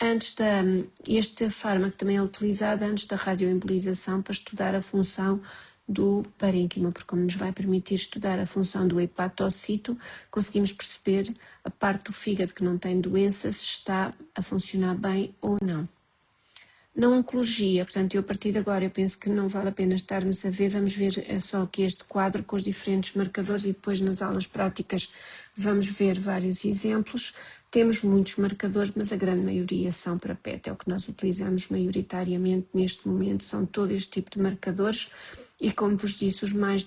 Speaker 1: este fármaco também é utilizado antes da radioembolização para estudar a função do parênquima, porque como nos vai permitir estudar a função do hepatocito, conseguimos perceber a parte do fígado que não tem doença, se está a funcionar bem ou não. Na oncologia, portanto, a partir de agora eu penso que não vale a pena estarmos a ver, vamos ver só aqui este quadro com os diferentes marcadores e depois nas aulas práticas vamos ver vários exemplos. Temos muitos marcadores, mas a grande maioria são para PET, é o que nós utilizamos maioritariamente neste momento, são todo este tipo de marcadores e, como vos disse, os mais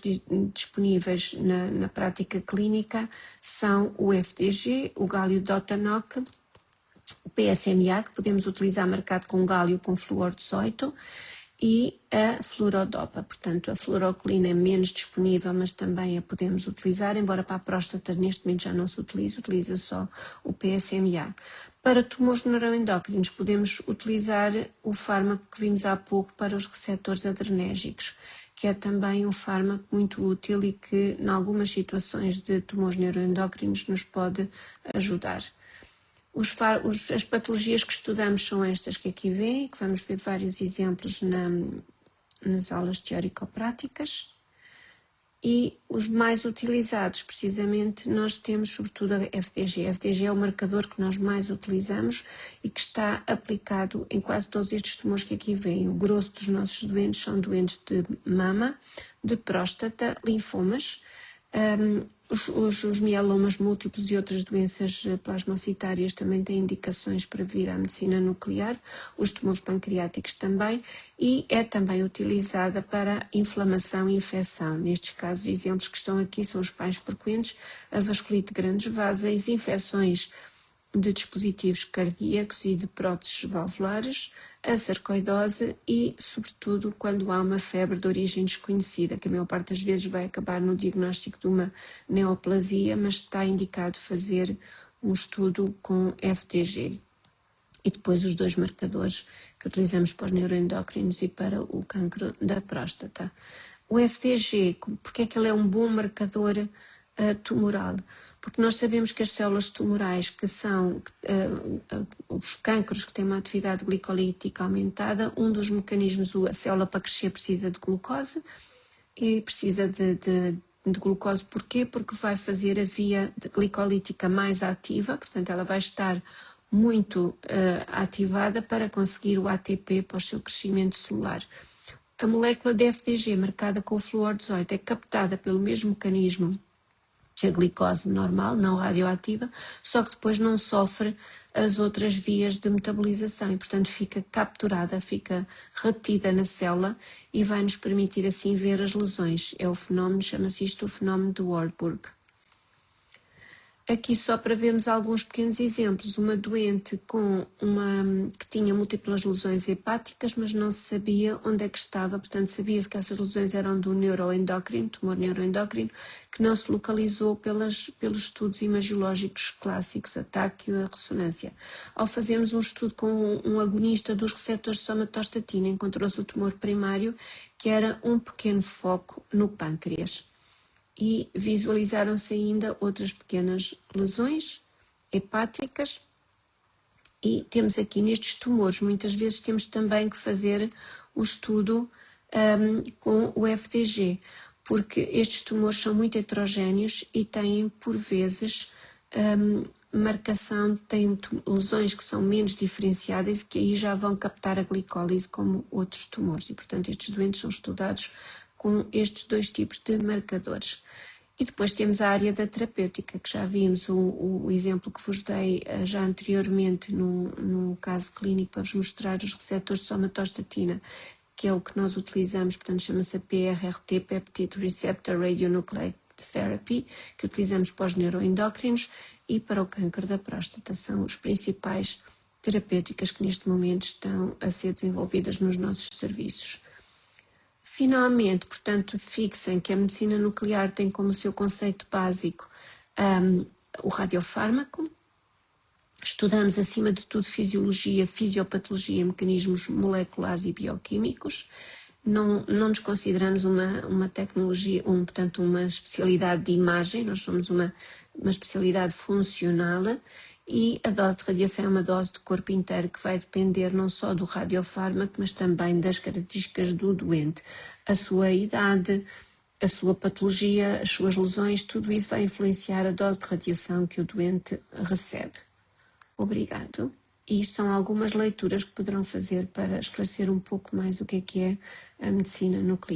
Speaker 1: disponíveis na prática clínica são o FDG, o Galio-Dotanoc, o PSMA, que podemos utilizar marcado com gálio com flúor 18, e a fluorodopa. Portanto, a fluorocolina é menos disponível, mas também a podemos utilizar, embora para a próstata neste momento já não se utiliza só o PSMA. Para tumores neuroendócrinos, podemos utilizar o fármaco que vimos há pouco para os receptores adrenérgicos, que é também um fármaco muito útil e que, em algumas situações de tumores neuroendócrinos, nos pode ajudar. As patologias que estudamos são estas que aqui vêm, que vamos ver vários exemplos nas aulas teórico-práticas. E os mais utilizados, precisamente, nós temos sobretudo a FDG. A FDG é o marcador que nós mais utilizamos e que está aplicado em quase todos estes tumores que aqui vêm. O grosso dos nossos doentes são doentes de mama, de próstata, linfomas, os mielomas múltiplos e outras doenças plasmocitárias também têm indicações para vir à medicina nuclear, os tumores pancreáticos também, e é também utilizada para inflamação e infecção. Nestes casos, exemplos que estão aqui são os mais frequentes, a vasculite de grandes vasos, infecções de dispositivos cardíacos e de próteses valvulares, a sarcoidose e, sobretudo, quando há uma febre de origem desconhecida, que a maior parte das vezes vai acabar no diagnóstico de uma neoplasia, mas está indicado fazer um estudo com FDG. E depois os dois marcadores que utilizamos para os neuroendócrinos e para o cancro da próstata. O FDG, porque é que ele é um bom marcador tumoral? Porque nós sabemos que as células tumorais, que são os cancros que têm uma atividade glicolítica aumentada, um dos mecanismos, a célula para crescer precisa de glucose e precisa de glucose. Porquê? Porque vai fazer a via glicolítica mais ativa, portanto ela vai estar muito ativada para conseguir o ATP para o seu crescimento celular. A molécula de FDG, marcada com o flúor 18, é captada pelo mesmo mecanismo que a glicose normal, não radioativa, só que depois não sofre as outras vias de metabolização e, portanto, fica capturada, fica retida na célula e vai nos permitir assim ver as lesões. É o fenómeno, chama-se isto o fenómeno de Warburg. Aqui só para vermos alguns pequenos exemplos, uma doente que tinha múltiplas lesões hepáticas, mas não se sabia onde é que estava, portanto sabia-se que essas lesões eram do neuroendócrino, tumor neuroendócrino, que não se localizou pelos estudos imagiológicos clássicos, a TAC e a ressonância. Ao fazermos um estudo com um agonista dos receptores de somatostatina, encontrou-se o tumor primário, que era um pequeno foco no pâncreas. E visualizaram-se ainda outras pequenas lesões hepáticas e temos aqui nestes tumores, muitas vezes temos também que fazer o estudo com o FDG, porque estes tumores são muito heterogéneos e têm, por vezes, marcação, têm lesões que são menos diferenciadas e que aí já vão captar a glicólise como outros tumores e, portanto, estes doentes são estudados com estes dois tipos de marcadores. E depois temos a área da terapêutica, que já vimos o exemplo que vos dei já anteriormente no caso clínico para vos mostrar os receptores de somatostatina, que é o que nós utilizamos, portanto chama-se PRRT, Peptide Receptor Radionuclide Therapy, que utilizamos para os neuroendócrinos e para o câncer da próstata. São os principais terapêuticas que neste momento estão a ser desenvolvidas nos nossos serviços. Finalmente, portanto, fixem que a medicina nuclear tem como seu conceito básico o radiofármaco. Estudamos, acima de tudo, fisiologia, fisiopatologia, mecanismos moleculares e bioquímicos. Não nos consideramos uma tecnologia, portanto, uma especialidade de imagem, nós somos uma especialidade funcional e a dose de radiação é uma dose de corpo inteiro que vai depender não só do radiofármaco, mas também das características do doente, a sua idade, a sua patologia, as suas lesões, tudo isso vai influenciar a dose de radiação que o doente recebe. Obrigado. E isto são algumas leituras que poderão fazer para esclarecer um pouco mais o que é a medicina nuclear.